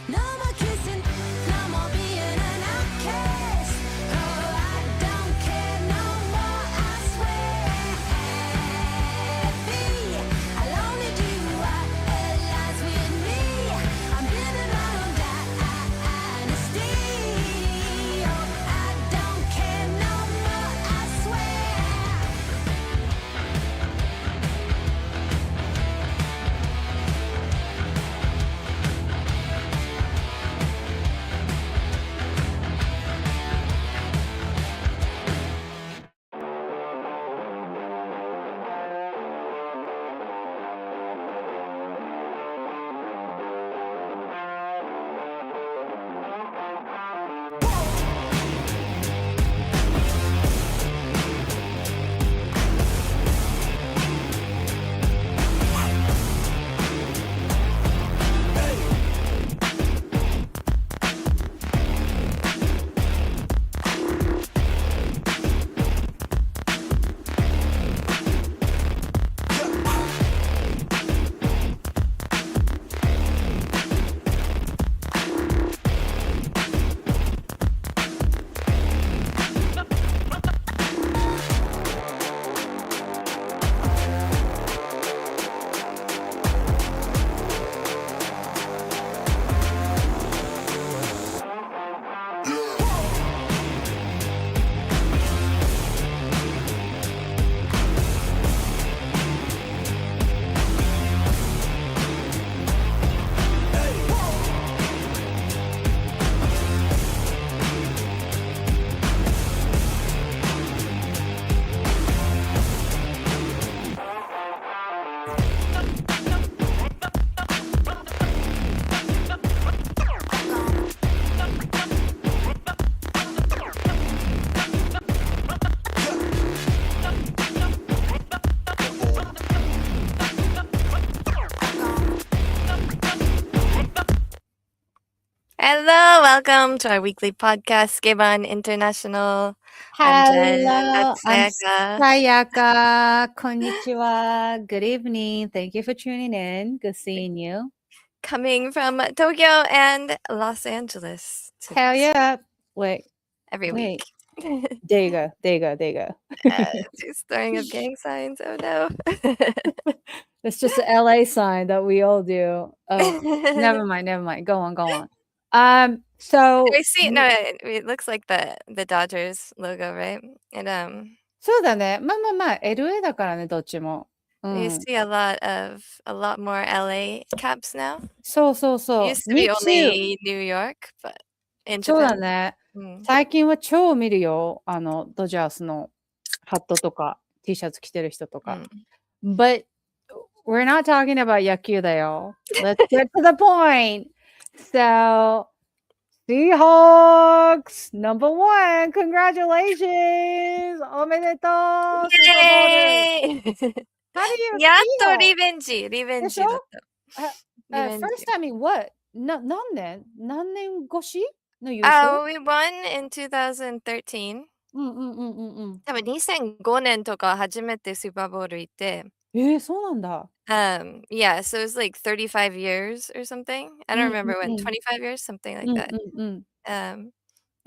No more kissing, no more being an outcast. Oh, I don't care no more, I swear. I'll only do what aligns with me. I'm building my own dynasty. Oh, I don't care no more, I swear. Hello, welcome to our weekly podcast, Giban International. I'm Jenn Hello, I'm Sayaka. Sayaka. Konnichiwa. Good evening. Thank you for tuning in. Good seeing you. Coming from Tokyo and Los Angeles. Hell yeah. Wait, Every wait. week. There you go. There you go. There you go. She's throwing up gang signs. Oh no. It's just an LA sign that we all do. Oh, never mind. Never mind. Go on. Go on. So We see, no, it looks like the Dodgers logo, right? And そうだね。まあまあまあ、LA だからね、どっちも。you see a lot more LA caps now. そうそうそう。 Used to Me be too. only New York, but in そうだ Japan. ね。うん最近は超見るよ。ドジャースのハットとか、T シャツ着てる人とか。But we're not talking about 野球だよ。Let's get to the point. So, Seahawks, number one. Congratulations. おめでとう。スーパーボール。Yay! How do you やっと feel? リベンジだった。リベン First ジ。 time in what? 何年越しの優 Oh, 勝 we won in 2013. 多分2005年とか初めてスーパーボール行って。そうなんだ。Yeah, so it was like 35 years or something. I don't remember when. 25 years, something like that.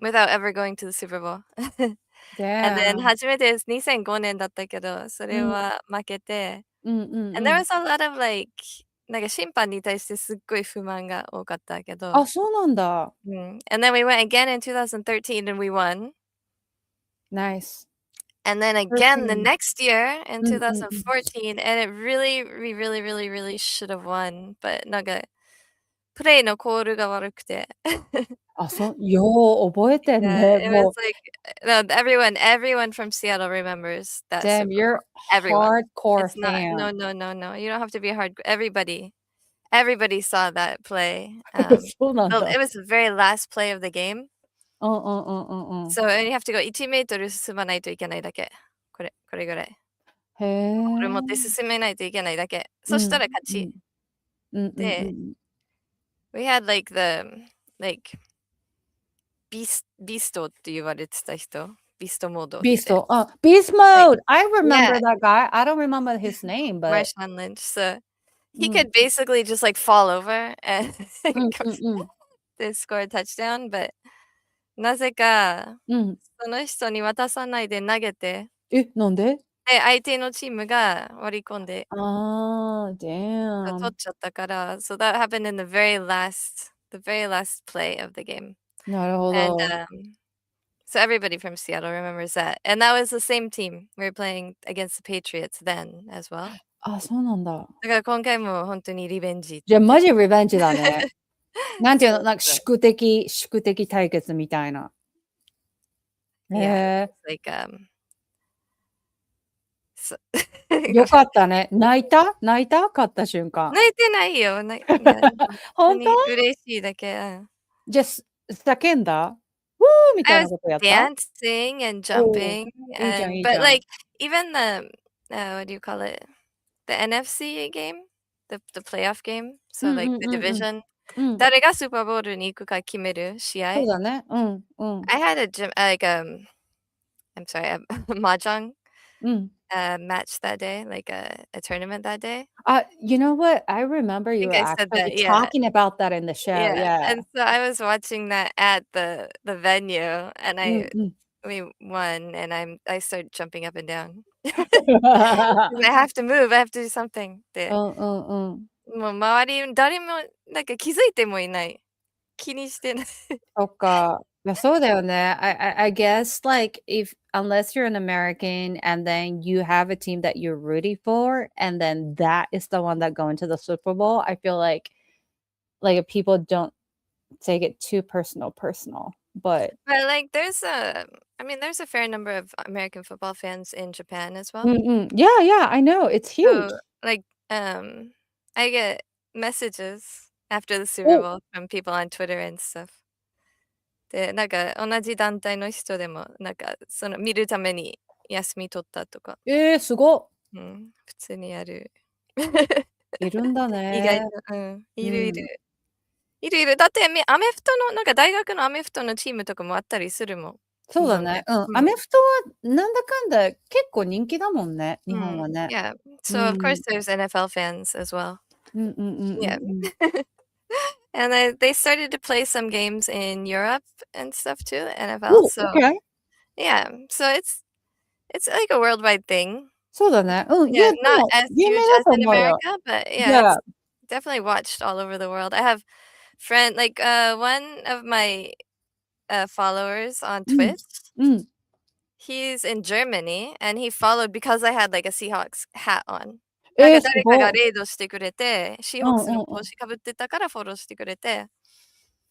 Without ever going to the Super Bowl. And then 初めて2005年だったけど、それは負けて。And there was a lot of like, なんか審判に対してすっごい不満が多かったけど。あ、そうなんだ。And then we went again in 2013 and we won. Nice. And then again the next year in 2014, and we really should have won. But なんか、プレイのコールが悪くて。あ、よう覚えてんね。It was like, no, everyone from Seattle remembers that. Damn, you're hardcore fan. No. You don't have to be hardcore. Everybody saw that play. そうなんだ。It was the very last play of the game. So you have to go 1メートル進まないといけないだけ。これぐらい。へえ。これ持って進めないといけないだけ。そしたら勝ち。で、we had like Beast って言われてた人。Beast mode. Beast mode. I remember that guy. I don't remember his name, but Marshawn Lynch. So he could basically just like fall over and they score a touchdown, but なぜかうん。その人に渡さないで投げて、なんで？で、相手のチームが割り込んで、取っ damn. ちゃったから、so that happened in the very last play of the game. なるほ And, ど。so everybody from Seattle remembers that. And that was the same team. We were playing against the Patriots then as well. そうなんだ。だから今回もほんとにリベンジじゃ、マジリベンジだね。なんていうの、そうなんか宿敵対決みたいな。へ Yeah, え。it's like, そよかったね。泣いた？勝った瞬間。泣いてないよ。いや、ほんと？嬉しいだけ、うん。じゃ、叫んだ？「ウー」みた I いな was ことやった？ dancing and おお、い jumping いじゃん and いいじ but ゃん。like even the, what do you call it? The NFC game? The playoff game? う So ん like うん the うんうん。division? うん。誰がスーパーボウルに行くか決める試合。そうだね。うんうん。I had like, I'm sorry, a mahjong, うん。match that day, like a tournament that day. You know what? I remember I you think were I said actually that, yeah. talking about that in the show, Yeah, yeah. and so I was watching that at the venue, and うんうん。we won, and I started jumping up and down. 'Cause I have to move, I have to do something で、うんうんうん。もう周り誰もなんか気づいてもいない。気にしてない。そっか。いや、そうだよね。I guess, like, if unless you're an American and then you have a team that you're rooting for, and then that is the one that go into the Super Bowl, I feel like if people don't take it too personal, but But, like, there's a fair number of American football fans in Japan as well. うんうん。Yeah, I know, it's huge. So, like, I get messages after the Super お、Bowl from people on Twitter and stuff. で、なんか同じ団体の人でも、なんかその見るために休み取ったとか、すごっ。うん、普通にある。いるんだ意外ね。と、うん、うん。いるいる。だって、アメフトのなんか大学のアメフトのチームとかもあったりするもん。日本で。そうだね。うん。うん。アメフトはなんだかんだ結構人気だもんね、日本はね。Yeah. う So, of ん。course, there's NFL fans as well. うんうんうんうん Yeah. うん。And they started to play some games in Europe and stuff too, NFL. お、So, okay. yeah. So it's like a worldwide thing. そうだね。うん。い Yeah, や、で not も as 有名 huge だ as と in 思うよ。America, but yeah, Yeah. it's definitely watched all over the world. I have like one of my followers on うん。Twitch. うん。He's in Germany and he followed because I had like a Seahawks hat on. なんかす誰かがごい。レイドしてくれて、シーうんホークスのうんうん。帽子かぶってたからフォローしてくれて、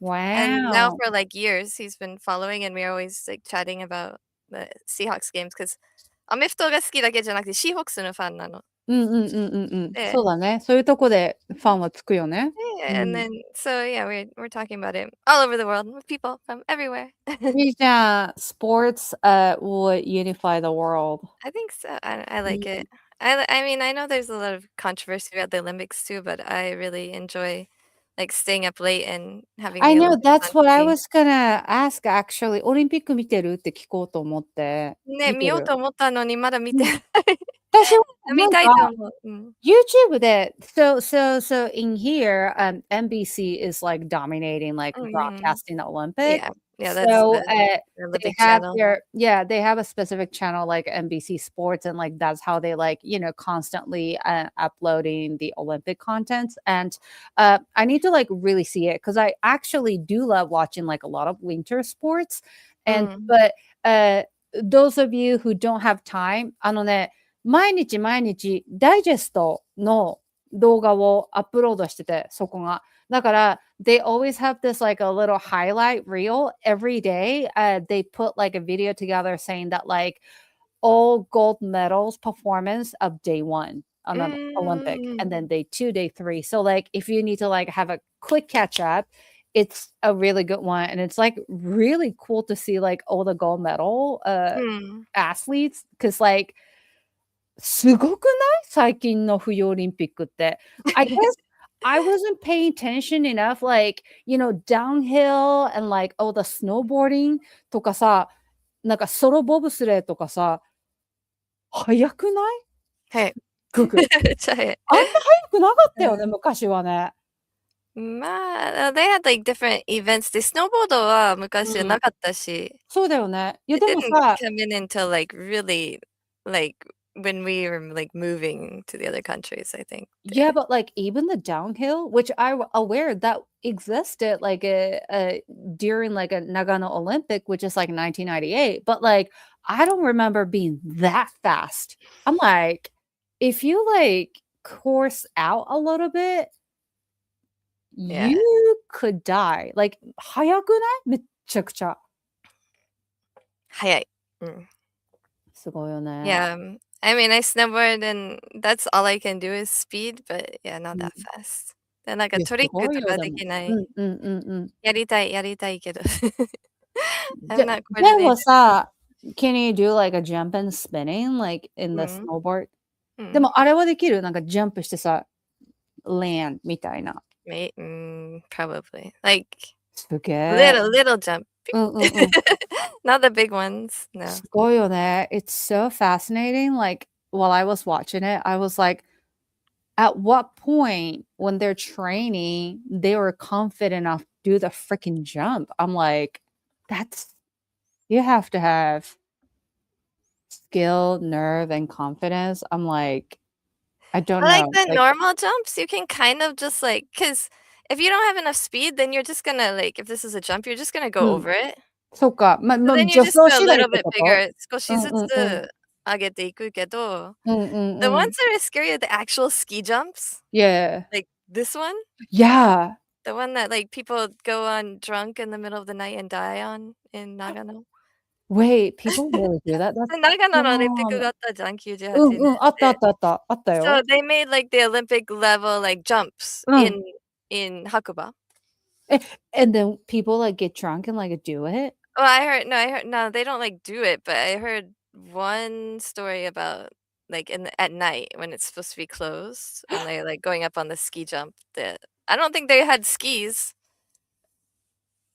and now Wow. for like years he's been following and we're always like chatting about the Seahawks games because アメフトが好きだけじゃなくてシーホークスのファンなの。うんうんうんうんうん。で、そうだね。そういうとこでファンはつくよね。う yeah, and ん。then so yeah, we're talking about it all over the world with people from everywhere. いいじゃん。Sports, would unify the world. I think so. I う like ん。it. I mean, I know there's a lot of controversy about the Olympics too, but I really enjoy like staying up late and having I the know, Olympics on that's what I TV. was gonna ask actually. オリンピック見てるって聞こうと思って。ね、見てる？見ようと思ったのにまだ見てうん。ない。私は見なんかたいと思う。うん。YouTube で、so in here, NBC is like dominating, like うんうん。broadcasting the Olympics. Yeah. Yeah, that's So, the they Olympic have channel. they have a specific channel like NBC Sports, and like that's how they like, constantly uploading the Olympic content. And I need to like really see it because I actually do love watching like a lot of winter sports. う And ん。but those of you who don't have time, 毎日毎日ダイジェストの動画をアップロードしてて、そこが。だから、they always have this like a little highlight reel every day. They put like a video together saying that like all gold medals performance of day one on う an Olympic, ー and ん。then day two, day three. So like if you need to like have a quick catch up, it's a really good one. And it's like really cool to see like all the gold medal うん。athletes because like すごくない？最近の冬オリンピックって。I guess I wasn't paying attention enough, like, downhill and like all the snowboarding とかさ、なんかソロボブスレーとかさ、速くない？はい。すっごく。めっちゃ早い。あんな速くなかったよね、昔はね。まあ、they had like different events で、スノーボードは昔はうん。なかったし、そうだよね。いや、it でも didn't さ come in until like really like when we were like moving to the other countries, I think. Yeah, but, like, even the downhill, which aware that existed, like, during, like, a Nagano Olympic, which is, like, 1998, but, like, I don't remember being that fast. I'm like, if you, like, course out a little bit, Yeah. you could die. Like, 速くない？めっちゃくちゃ。早い。うん。すごいよね。Yeah, I mean, I snowboard and that's all I can do is speed, but yeah, not うん。that fast. で、なんかいや、すトリックごいよ、とかででも。きない。うんうんうんうん。やりたいけど。じ I'm ゃ not でも coordinated. さ、can you do like a jump and spinning like in う the ん、snowboard? うん。でもあれはできる？なんかジャンプしてさ、land みたいな。Probably. Like すげえ。little jump. うんうんうん。Not the big ones, す no. ごいよね。It's so fascinating. Like, while I was watching it, I was like, at what point when they're training, they were confident enough to do the freaking jump? I'm like, that's you have to have skill, nerve, and confidence. I'm like, I don't I like know. the Like, normal jumps, you can kind of just like, cause if you don't have enough speed, then you're just gonna like, if this is a jump, you're just gonna go うん。over it. そっか、So then you 助 just 走 go a 次第っ little て bit こと？bigger 少うんしずうんうん。つ上げていくけど、うんうん the う ones ん。that are scary are the actual ski jumps, Yeah. like this one, Yeah. the one that, like, people go on drunk in the middle of the night and die on in Nagano. Wait, people really do that? That's で、長野のオリンピック dumb. があったじゃん、98年うんうん、あったあっで。たあった。あったよ。So they made, like, the Olympic level, like, jumps うん。in 白馬. Eh, and then people, like, get drunk and, like, do it? Well, I heard no, they don't, like, do it, but I heard one story about, like, at night when it's supposed to be closed and they're, like, going up on the ski jump that I don't think they had skis.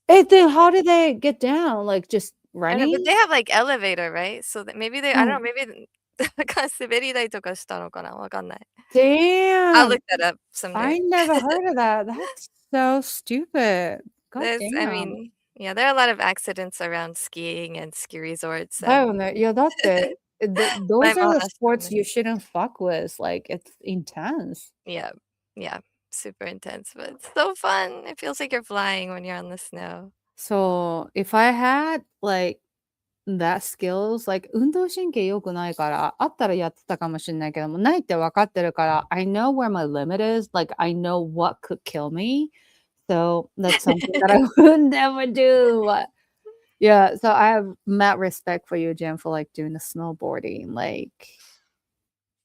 And then how did they get down? Like, just I know, but running? they have, like, elevator, right? So that maybe they う I don't know, ん。maybe だから滑り台とかしたのかな、わかんない。I'll Damn! look that up someday. I never heard of that. That's so stupid. God I damn. mean, yeah, there are a lot of accidents around skiing and ski resorts だよ and ね。いや、だって、前 those も are the 話した sports ね。you shouldn't fuck with. Like, it's intense. Yeah, yeah, super intense, but it's so fun. It feels like you're flying when you're on the snow. So, if I had, like, that skills, like, 運動神経良くないから、あったらやってたかもしんないけども、ないって分かってるから、I know where my limit is, like, I know what could kill me. So, that's something that I would never do. Yeah, so I have mad respect for you, Jen, for, like, doing the snowboarding, like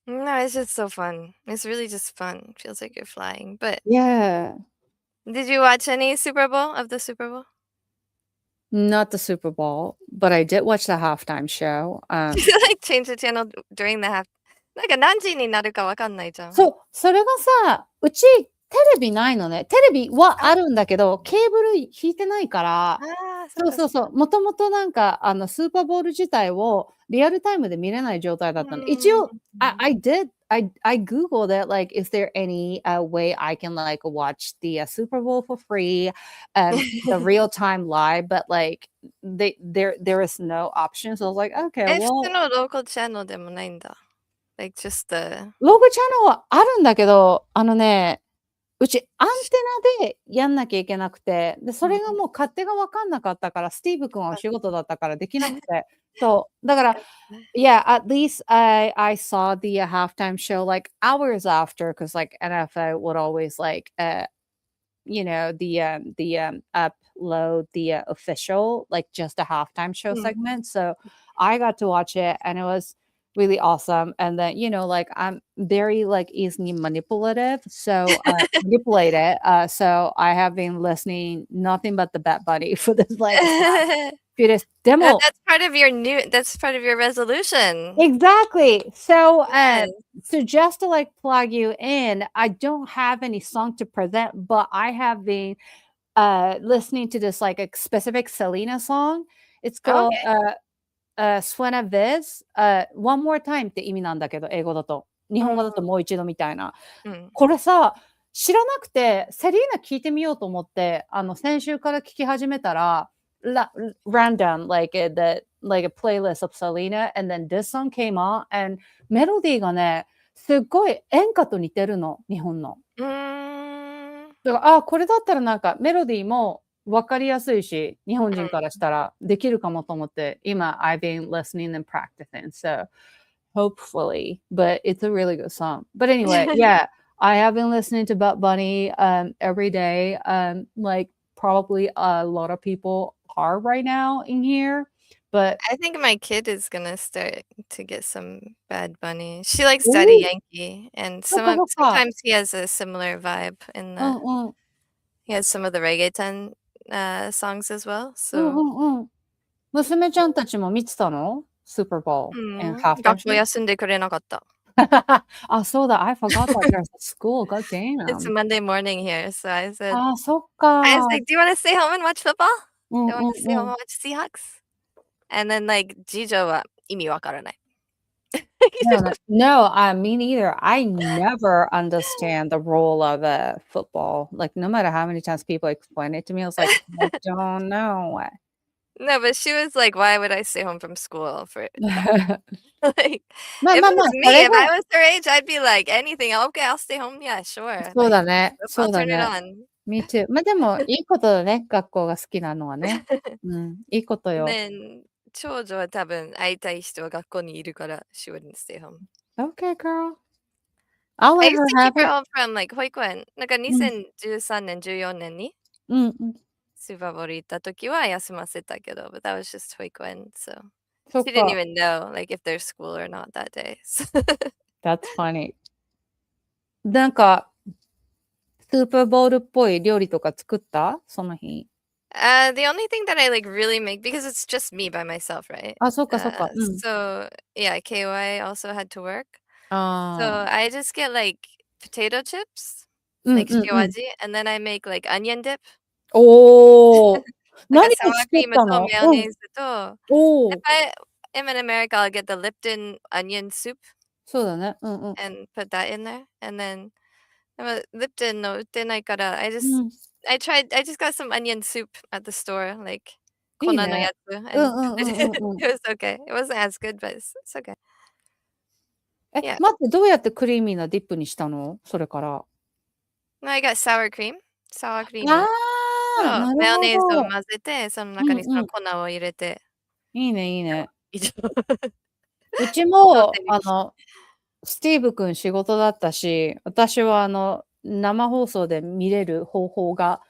No, it's just so fun. It's really just fun. Feels like you're flying. But yeah. did you watch any Super Bowl of the Super Bowl? Not the Super Bowl, but I did watch the halftime show. Like change the channel during the half なんか何時になるかわかんないじゃん。そう、それがさ、うちテレビないのね。テレビはあるんだけど、ケーブル引いてないから、ああ、そっかそっか。そうそうそう、もともとなんか、スーパーボウル自体をリアルタイムで見れない状態だったの。一応、I googled it, like, is there any way I can like watch the Super Bowl for free, the real time live, but like there is no option. So I was like, okay, 普通 well, のローカルチャンネルでもないんだ。Like just the ログチャンネルはあるんだけど、うちアンテナでやんなきゃいけなくて、で、それがもう勝手が分かんなかったから、スティーブ君はお仕事だったからできなくて、そう、だから、yeah, at least I saw the halftime show like hours after, because like NFL would always like upload the official like just a halftime show うん。segment. So I got to watch it and it was really awesome. And then like I'm very like easily manipulated. So I have been listening nothing but the Bad Bunny for this like few days. Demo That's part of your resolution. exactly. So Yes. so just to like plug you in, I don't have any song to present, but I have been listening to this like a specific Selena song. It's called Okay. Suena Viz, one more time って意味なんだけど、英語だと。日本語だとうん。もう一度みたいな。うん。これさ、知らなくて、セリーナ聞いてみようと思って、先週から聞き始めたら、random, like a playlist of Selena, and then this song came on, and メロディーがね、すっごい演歌と似てるの、日本の。だから、これだったらなんかメロディーも分かりやすいし、日本人からしたらできるかもと思って、今、I've been listening and practicing, so hopefully, but it's a really good song. But anyway, yeah, I have been listening to Butt Bunny every day. Like probably a lot of people are right now in here. But I think my kid is gonna start to get some Bad Bunny. She likes Daddy ooh, Yankee, and そっかそっか。 sometimes he has a similar vibe in うん the うん。 he has some of the reggaeton songs as well. うん So うんうん。娘ちゃんたちも見てたの？スーパーボール and halftime 学校 show? 休んでくれなかった。あ、そうだ。I forgot that there's a school. God It's damn. Monday morning here, so I said あ、そっ I was か。 like, "Do you wanna stay home and watch football? うん Do you う wanna stay ん home うん。and watch Seahawks?" And then like 次女は意味わからない。No, me neither. I never understand the role of football. Like, no matter how many times people explain it to me, I was like, I don't know. No, but she was like, "Why would I stay home from school forまlike, あ if まあ it ま was あ、そ me, れ if が I was her age, I'd be like, anything. Okay, I'll stay home. Yeah, sure. そう Like, だね。そ I'll うだ turn it ね。on." Me too. ま、でもいいことだね、学校が好きなのはね。うん、いいことよ。then 長女は多分会いたい人は学校にいるから、she wouldn't stay home. Okay, girl. I'll I let used her to have keep her it. home from like 保育園。なんかうん。2013年、14年にうんうん。スーパーボール行った時は休ませたけど、but that was just 保育園, so そ she っ didn't か。even know like if there's school or not that day. That's funny. なんか、スーパーボールっぽい料理とか作った？その日。The only thing that I like really make because it's just me by myself, right? あ、そっかそっか。うん。So yeah, KY also had to work. あ So あ。I just get like potato chips, うん like うんうん。塩味, and then I make like onion dip. おお。なんか何サワークリームで作ったの？うん。とマヨネーズと お if お。I am in America, I'll get the Lipton onion soup そうだね。うんうん。and put that in there. And then でも Lipton の売ってないから、うん。I just got some onion soup at the store, like 粉いいね。のやつ うん and うんうんうんうん。it was okay. It wasn't as good, but it's okay. え、Yeah. 待って、どうやってクリーミーなディップにしたの？それから。No, I got sour cream, サワークリーあムとあ、なるマヨネーズをほど。混ぜて、その中にそうんうん。の粉を入れて、いいねいいね。以上。うち同も、点にスティーブくん仕事だったし、私は生放送で見れる方法が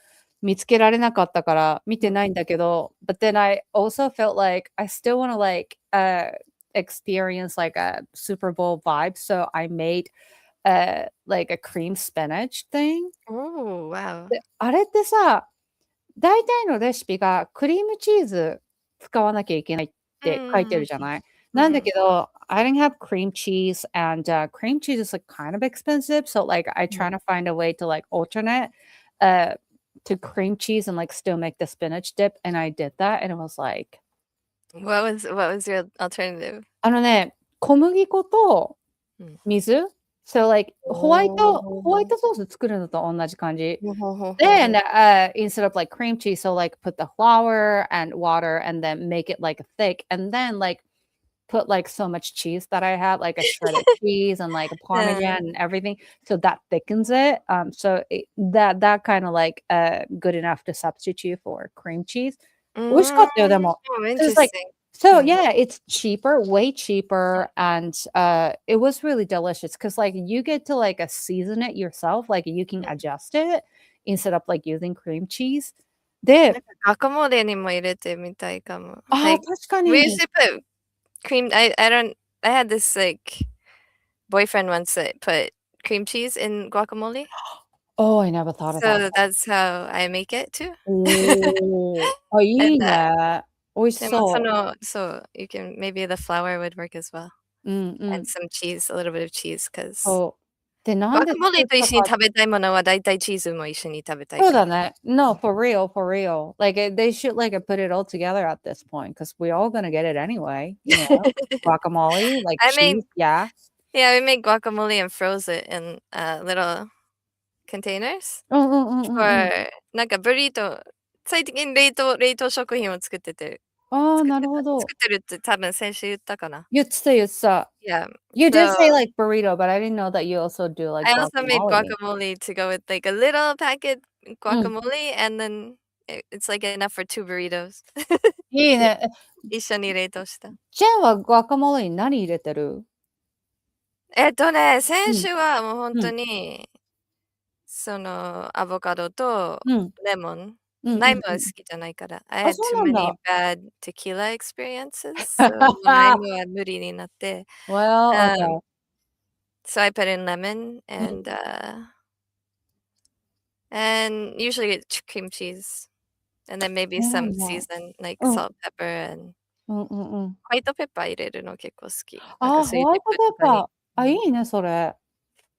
見つけられなかったから見てないんだけど、but then I also felt like I still wanna like, experience like a Super Bowl vibe, so I made, like a cream spinach thing. Oh, wow. で、あれってさ、大体のレシピがクリームチーズ使わなきゃいけないって書いてるじゃない。なんだけど、I didn't have cream cheese and cream cheese is like kind of expensive. So like I try to find a way to like alternate uh to cream cheese and like still make the spinach dip. And I did that and it was like What was your alternative? 小麦粉とうん。水 So like ホワイおトソース作るのと同じ感じ。ほほほほ Then instead of like cream cheese, so like put the flour and water and then make it like thick and then like put like so much cheese that I had, like a shredded cheese and like a うん。parmesan and everything. So that thickens it. That kind of like good enough to substitute for cream cheese. 美味しかったよ、でも。Oh, It was like interesting. so うん。yeah, it's cheaper, way cheaper, and it was really delicious because like you get to like season it yourself, like you can adjust it instead of like using cream cheese. で、なんかガカモレにも入れてみたいかも。ああ、 Like, 確か we に。 used to put cream I had this, like, boyfriend once that put cream cheese in guacamole. Oh, I never thought of that. So that's how I make it too. おお。あ、い And, いね。美味しでもそyou can maybe the flour would work as well. う。うんう And ん。some cheese, a little bit of cheese, 'cause そう。で、なんで作 guacamole と一緒にったか食べたいものはだいたいチーズも一緒に食べたいから。そうだね。No, for real, for real. Like, they should, like, put it all together at this point because we all gonna get it anyway, you know? Guacamole, like I made cheese, yeah. Yeah, we make guacamole and froze it in a little containers うんうんうんうんうん。for なんかブリート最近冷凍食品を作っててああ、な作ってたるほど。作ってるって多分先週言ったかな。言ってた言ってた。Yeah. You did So say, like, burrito, but I didn't know that you also do, like, I also made guacamole. guacamole to go with like a little packet うん。guacamole and then it's like enough for 2 burritos. いいで、ね。一緒に冷凍した。ジェンはグアカモレに何入れてる？先うん。週はもうほんとうん。に、そのアボカドとうん。レモン。うんライムうんうん。は好きじゃないから。I あ、had そう too なん many だ。bad tequila experiences, so ライムは無理になって。Well, Um, okay. so I put in lemon うん。and usually cream cheese, and then そ maybe うな some んだ。season like うん。salt, pepper, and うんうんうん。ホワイトペッパー入れるの結構好き。なんああ、かそういうディッホワイトペプとかに。ッパー。あ、いいね、それ。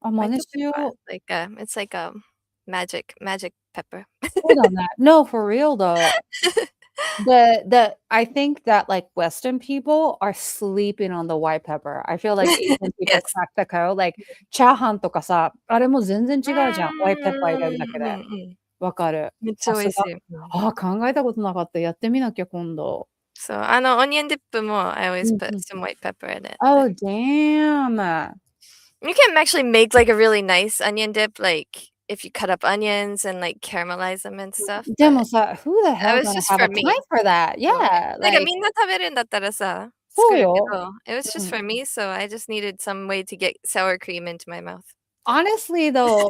あ、真似 White し pepper よ is like it's like a magic pepper. う。そうだね。No, for real though. I think that, like, Western people are sleeping on the white pepper. I feel like Asian people Yes. crack the code. Like, チャーハンとかさ、あれも全然う違うじゃん、ホワイトペッパー入れるだけで。んうん。わかる。めっちゃさすが。美味しい。ああ、考えたことなかった。やってみなきゃ、今度。そう、オニオンディップも I う always ん put うん。some white pepper in it. Oh, damn. You can actually make like a really nice onion dip, like if you cut up onions and like caramelize them and stuff, で but もさ、who the that hell was gonna just have a for time me. for that? そう。Yeah, なんか like みんな食べるんだったらさ、作るけそうよ。ど、it was う just ん。for me, so I just needed some way to get sour cream into my mouth. Honestly though,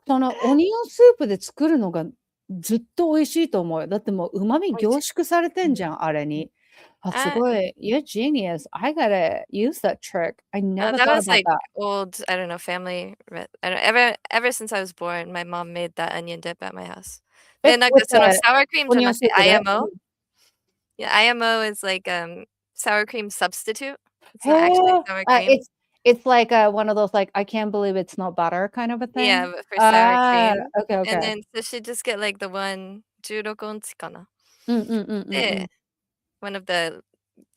そのオニオンスープで作るのがずっと美味しいと思うよ。だってもう旨味凝美味しい。縮されてうん。んじゃん、あれうん。に。あ、すあ、うん。ごい。You're genius. I gotta use that trick. I never That thought was about like that. old, I don't know, family I don't ever since I was born, my mom made that onion dip at my house. で、なんか with その the sour cream オニオじゃなくて ンスープで？IMO? Yeah, IMO is like, sour cream substitute. It's へ not actually え。sour あ、cream. it's like, one of those, like, I can't believe it's not butter kind of a Yeah, thing? but for sour ああ、cream. okay, And okay. then so she just get like the one 16オンチかな。うんうんうんうんうん。で、one of the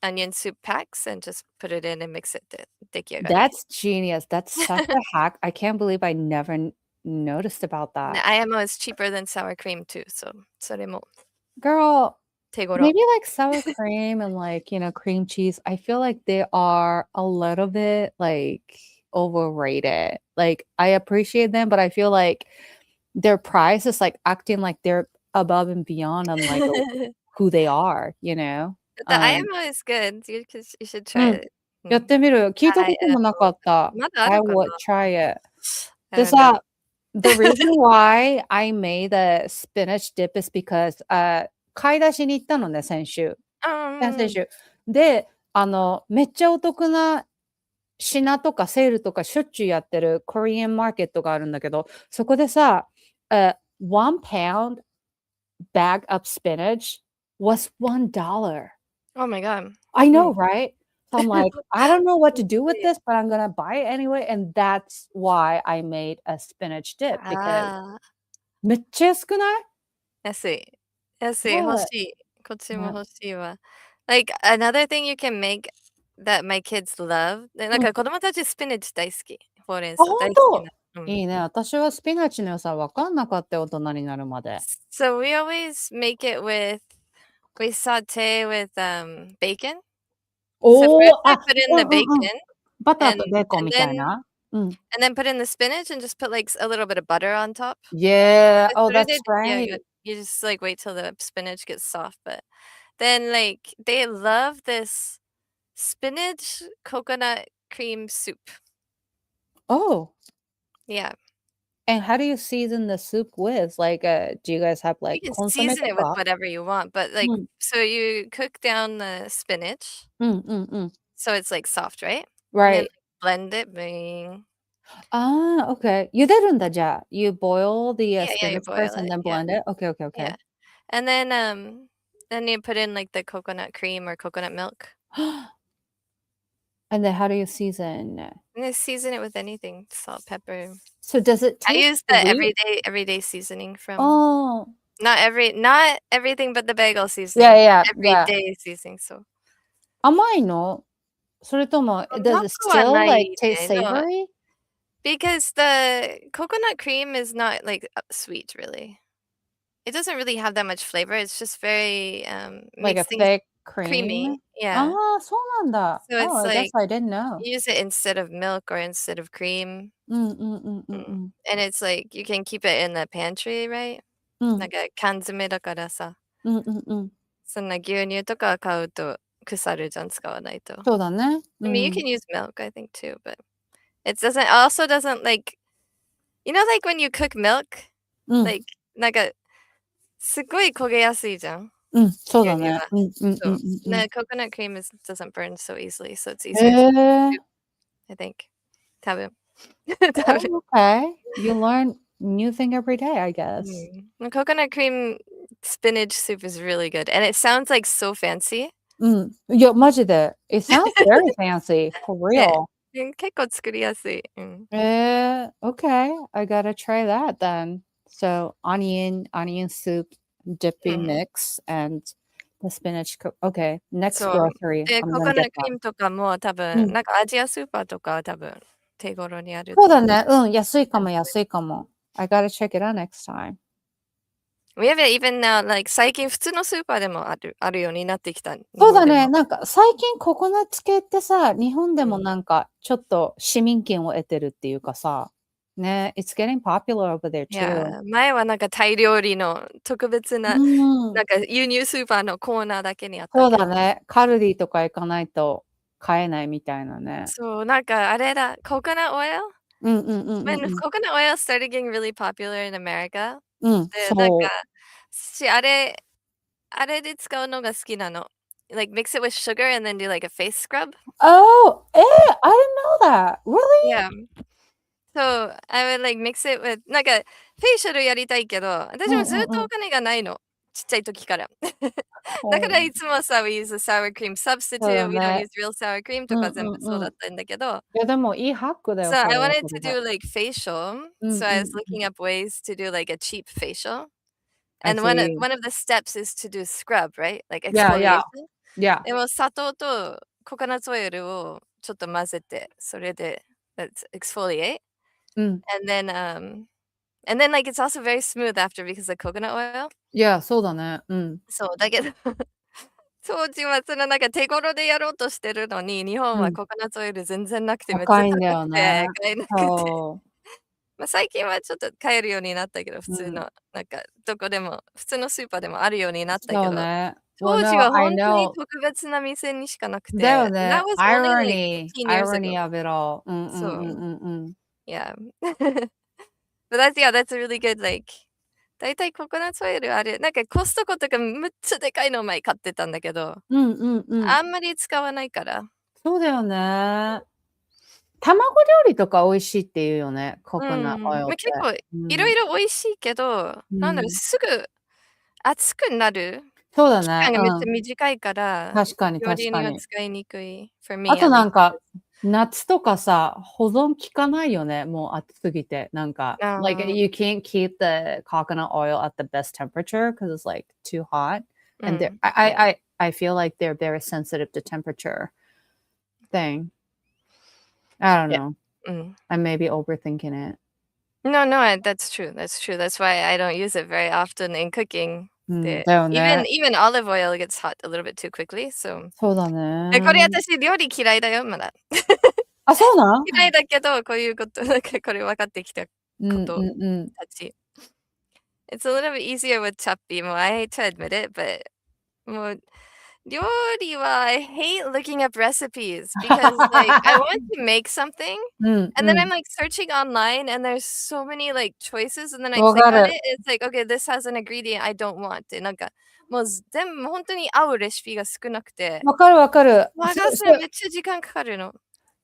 onion soup packs and just put it in and mix it で出来上がり。That's genius. That's such a hack. I can't believe I never noticed about that. IMO is cheaper than sour cream too, so それも Girl, 手頃。maybe like sour cream and like, cream cheese. I feel like they are a little bit like overrated. Like I appreciate them, but I feel like their price is like acting like they're above and beyond on like who they are, you know? The IMO is good. You should う try ん。it. うやっん。てみる。聞いたこともな IMO かった。まだあ I るかな？ would try it. I で don't know. さ、the reason why I made a spinach dip is because, 買い出しに行ったのね、先週。うんうんうん。先々週。で、めっちゃお得な品とかセールとかしょっちゅうやってるコリアンマーケットがあるんだけど、そこでさ、1 pound bag of spinach was $1. Oh my god. I うん。know, right? So I'm like, I don't know what to do with this, but I'm gonna buy it anyway, and that's why I made a spinach dip because ああ、めっちゃ安くない？安い。安い、欲し Yeah. い。こっちもね。欲しいわ。Like, another thing you can make that my kids love で、なんうん。か子供たちスピナッチ大好き。ほうれんあ、草ほんと？大好きな。うん。いいね。私はスピナチの良さ分かんなかったよ、大人になるまで。So we always make it with we saute with, bacon. So お first お、I あ、put in う the んうんうん。bacon バター and とベーコン and みたい then な？うん。and then put in the spinach and just put, like, a little bit of butter on top. Yeah, で、oh, それ that's で出来上が right. you just, like, wait till the spinach gets soft, but then, like, they love this spinach coconut cream soup. Oh, Yeah. and how do you season the soup with? Like, do you guys have, You like, can コンソメ season と it with か？whatever you want, but, like うん。so you cook down the spinach, うんうんうん。so it's, like, soft, right? And then, Right. like, blend it, bing. ああ、okay. 茹でるんだ、じゃあ。You boil the, Yeah, you spinach boil first and it, then yeah, blend it? Okay, okay, yeah. okay. And then you put in, like, the coconut cream or coconut milk, And then how do you season? and then season it with anything, salt, pepper. So does it I taste use the sweet? everyday seasoning from Oh. not everything but the bagel Yeah, seasoning, yeah, yeah. everyday seasoning, so 甘いの？それとも、does it 甘くは still, な like, い taste ね。でも savory? Because the coconut cream is not like sweet, really. It doesn't really have that much flavor. It's just very Like a makes things thick creamy. cream? Yeah. そうなんだ。So Oh, it's I guess like I didn't know. you use it instead of milk or instead of cream. うんうんうんうんう Mm. ん。And it's like you can keep it in the pantry, right? うんなんか缶詰だからさ、うんうんうん。そんな牛乳とか買うと腐るじゃん、使わないと。そうだね。I mean, you can use milk, I think, too, but it also doesn't like, like when you cook milk, うん。like, なんか、すっごい焦げやすいじゃん、うん、そうだね。牛乳は。うんうんうんそう。うんうん。coconut cream doesn't burn so easily, so it's へ easier to え。do, I think. 多分。多分。Oh, okay. You learn new thing every day, I guess. The coconut cream spinach soup is really good, and it sounds like so fancy. うん。いや、マジで。It sounds very fancy, for ね。real. 結構作りやすい。Okay. I gotta try that then. So, onion soup, dippy mix, and the spinach. Okay, next そう。grocery. で、I'm コ gonna コナ get ッククリー that. ムとかも多う分、ん。なんかアジアスーパーとかは多分手頃にあると思う。そうだね。うん、安いかも安いかも。I gotta check it out next time. We have it even now, like 最近普通のスーパーでもあるようになってきた。日そうだね。本でも。なんか最近ココナッツ系ってさ、日本でもうん。なんかちょっと市民権を得てるっていうかさ、ね、It's getting popular over there いや too. 前はなんかタイ料理の特別な、うん。なんか輸入スーパーのコーナーだけにあったそうけど。だね。カルディとか行かないと買えないみたいなね。そう、なんかあれだ、coconut oil? うんうんうんうん When うん。coconut oil started getting really popular in America, うん、で、なんか、そう。あれで使うのが好きなの。Like mix it with sugar and then do like a face scrub. Oh, I didn't know that. Really? Yeah. So I would like mix it with なんかフェイシャルやりたいけど、私うんもずっうんうん。とお金がないの。ちっちゃい時から。だからほう。いつもさ、we use a sour cream そうだ substitute, we don't ね。use real sour cream うんとか全部そううんうん。だったんだけど、いや、でもいいハックだよ、so そ I れは wanted そ to れで。do like facial, うん so う I ん was うん。looking up ways to do like a cheap facial. I And see. one of the steps is to do scrub, right? Like Yeah, yeah, exfoliation. yeah. でも砂糖とココナッツオイルをちょっと混ぜて、それで、let's exfoliate. うん。And then like it's also very smooth after because of coconut oil. いや、そうだね。うん。そう、だけど当時はそのなんか手頃でやろうとしてるのに、日本うん。はココナッツオイル全然なくてめっちゃ高いんだよ高くてね。買えなくて。そう。ま、最近はちょっと買えるようになったけど、普うん。通のなんかどこでも、普通のスーパーでもあるようになったけど、そうね。Well, 当時 no, はほ I んとに know. 特別な店にしかなくだよて、and that ね。was only like Irony, 15 years ago. irony of it all. うんうそう。んうんうんうん。Yeah. But that's a really good like だいたいココナッツオイルあれ、なんかコストコとかむっちゃでかいの前買ってたんだけど、うんうんうん。あんまり使わないから。そうだよね。卵料理とか美味しいって言うよね、ココナッツオイルっま、て。結構うん。いろいろ美味しいけど、なんだろう、うん。すぐ熱くなるそうだね。期間がめっちゃうん。短いから、確かに料理には確かに。使いにくい。For あ me と at な least. んか、夏とかさ、保存効かないよね、もう暑すぎて。なんか、like ああ、you can't keep the coconut oil at the best temperature because it's like too hot. う And ん。I feel like they're very sensitive to temperature thing. I don't Yeah. know. うん。I may be overthinking it. No, that's true, that's true. That's why I don't use it very often in cooking. うん、で、だよね。even olive oil gets hot a little bit too quickly, so そうだこれね。私料理嫌いだよ、まだ。あ、そうなん？嫌いだけど、こういうこと、なんかこれ分かってきたうんことうんうん。たち。It's a little bit easier with chappi もう I hate to admit it, but もう料理は I hate looking up recipes because like I want to make something うん and then う I'm ん。like searching online and there's so many like choices and then I わ click か on る。it, it's like, okay, this has an ingredient I don't want ってなんかもう全部ほんとに合うレシピが少なくて、わかるわかる。探すのめっちゃ時間かかるの。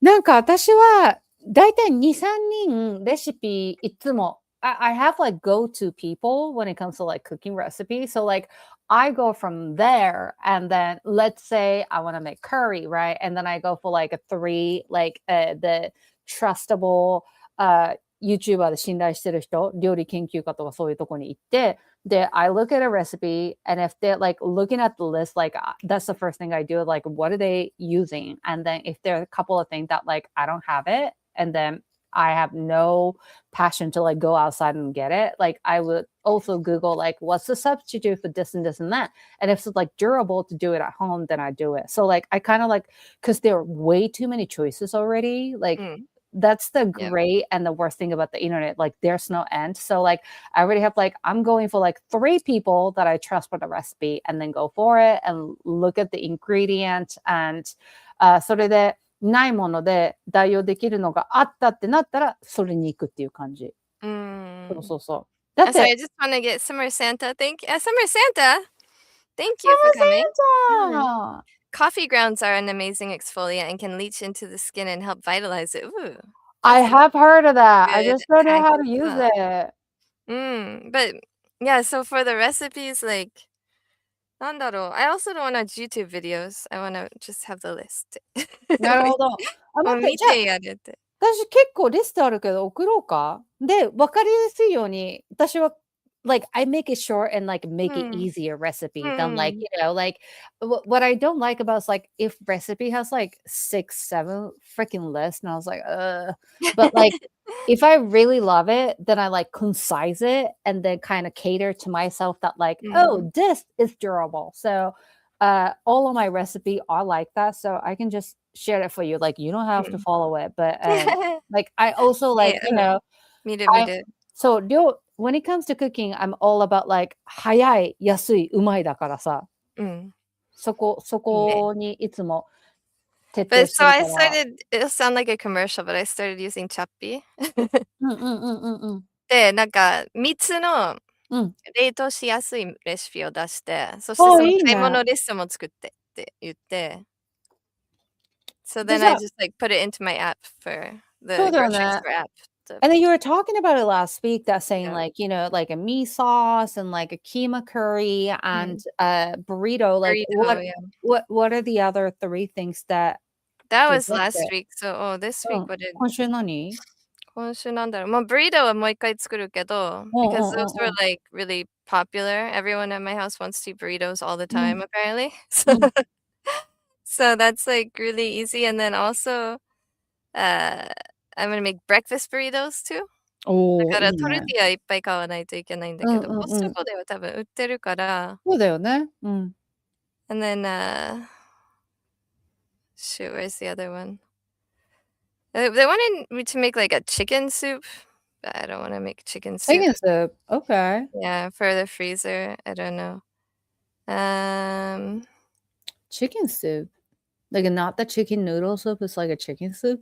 なんか私はだいたい2、3人レシピいつもI have like go-to people when it comes to like cooking recipes. So like I go from there and then let's say I want to make curry, right? And then I go for like a three, like the trustable YouTuber で信頼してる人、料理研究家とかそういうとこに行って、で、I look at a recipe and if they're like looking at the list, like that's the first thing I do, like what are they using? And then if there are a couple of things that like I don't have it, and then I have no passion to like go outside and get it. Like I would also Google like what's the substitute for this and this and that. And if it's like durable to do it at home, then I do it. So like I kind of like because there are way too many choices already. Like that's the great and the worst thing about the internet. Like there's no end. So like I already have like I'm going for like 3 people that I trust for the recipe and then go for it and look at the ingredient and それでないもので代用できるのがあったってなったらそれに行くっていう感じ。そうそうそう。だっ So I て just want to get Summer Santa. Summer Santa. Thank you for coming. Santa! Coffee grounds are an amazing exfoliant and can leach into the skin and help vitalize it. Ooh, I that's a have heard of that. I good just don't know hack how to as use well. it. But yeah, so for the recipes, like, なんだろう I also don't want to watch YouTube videos. I want to just have the list. なるほど。あ、もう待って、じゃあ、見てやるって。私結構リストあるけど送ろうか？で、分かりやすいように、私は like I make it short and like make it easier recipe than like, you know, like what I don't like about is like if recipe has like 6, 7 freaking lists and I was like, but like if I really love it, then I like concise it and then kind of cater to myself that like, oh, this is durable. So all of my recipe are like that. So I can just share it for you. Like you don't have to follow it. But like I also like, you know, 見る。so when it comes to cooking, I'm all about like 早い、安い、うまいだからさ。そこにいつも徹底 But して so る I から。started, it'll sound like a commercial, but I started using Chappy. で、なんか3つの冷凍しやすいレシピを出して、そしてその買い物リストも作ってって言って。So then I just like put it into my app for the grocery store app. And then you were talking about it last week that saying like, you know, like a meat sauce and like a keema curry and a burrito. Like what are the other 3 things that was last week. So this week what did 今週何？今週なんだろう。ブリードはもう一回作るけど because those were like really popular. Everyone at my house wants to eat burritos all the time apparently. So that's like really easy. And then also I'm gonna make breakfast burritos too. だからトルティーヤいっぱい買わないといけないんだけど、コストコでは多分売ってるから。そうだよね。And then shoot, where's the other one? They wanted me to make like a chicken soup, but I don't want to make chicken soup. Chicken soup. Okay. Yeah, for the freezer. I don't know. Chicken soup. Like not the chicken noodle soup, it's like a chicken soup?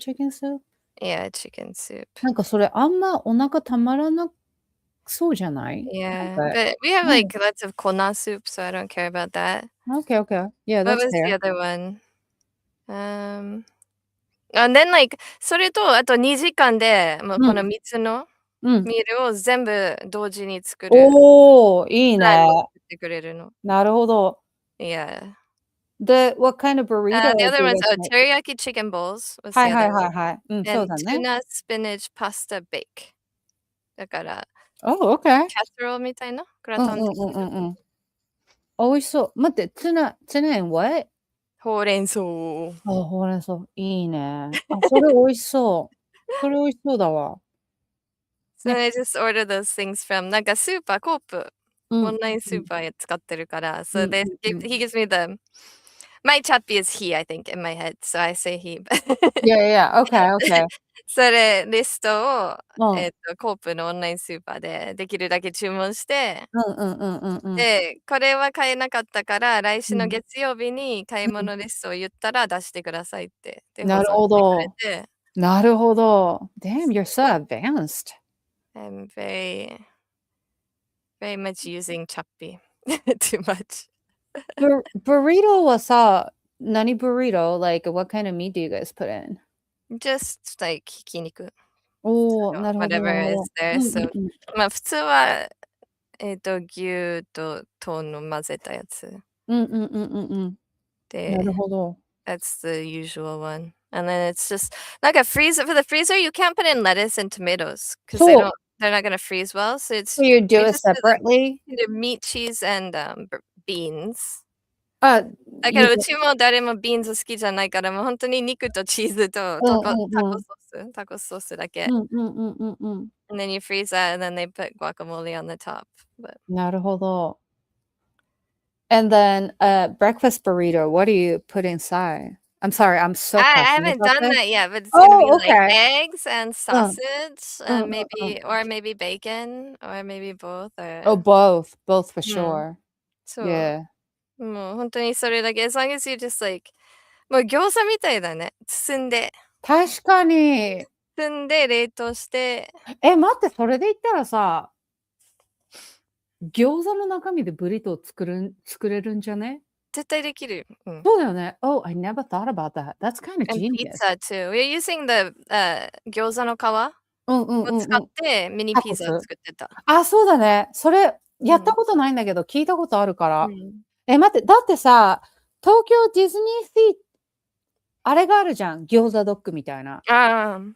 Yeah, chicken soup. なんかそれあんまお腹たまらなそうじゃない？ Yeah, but we have like lots of kona soup, so I don't care about that. Okay. Yeah, What that's was the fair. other one? And then like それとあと2時間でもうこの3つのミールを全部同時に作る。おー、いいね。作ってくれるの。なるほど。Yeah. What kind of burrito? The other one's teriyaki chicken bowls was the other one. はい。そうだね。Tuna spinach pasta bake. だから、Oh, okay. キャスローみたいなグラタン的な。美味しそう。待って、ツナ and what? ほうれん草。ほうれん草。いいね。それ美味しそう。それ美味しそうだわ。So I just order those things from なんかスーパー、コープ、オンラインスーパー使ってるから、So he gives me my chappy is he, I think, in my head, so I say he. Yeah, okay. それリストを、コープのオンラインスーパーでできるだけ注文して、で、これは買えなかったから、来週の月曜日に買い物リストを言ったら出してくださいって。なるほど。なるほど。Damn, you're so advanced. I'm very much using chappy too much. Burrito はさ、何 burrito? Like, what kind of meat do you guys put in? Just like ひき肉。おー、なるほど。Whatever is there. So, まあ普通は、牛とトの混ぜたやつ。で、なるほど。That's the usual one. And then it's just like a freezer. For the freezer, you can't put in lettuce and tomatoes because they're not gonna freeze well. So you do it separately? Meat, cheese, and beans. だけどうちも誰もビーンズ好きじゃないからもう本当に肉とチーズとタコソータコスソースだけ。うんうんうんうんうん。And then you freeze that, and then they put guacamole on the top. But なるほど。And then breakfast burrito, what do you put inside? I'm sorry, I'm so I passionate haven't about done this. that yet, but it's gonna be Oh, like okay. eggs and うん、sausage うん and うんうん。maybe bacon or maybe both Oh, or both for うん。sure. そう。 Yeah. もうほんとにそれだけ。As long as you just like もう餃子みたいだね。確かに。包んで冷凍して。待って、それで言ったらさ、餃子の中身でブリトー作れるんじゃね？絶対できるよ。うん。そうだよね。Oh, I never thought about that. That's kind of And genius. pizza too. We're using the 餃子の皮うんうんを使っうんうん。てミニタコス？ピザ作ってた。あ、そうだね。それやったうん。ことないんだけど、聞いたことあるから。うん。待って、だってさ、東京ディズニーシーあれがあるじゃん、餃子ドッグみたいな。Um,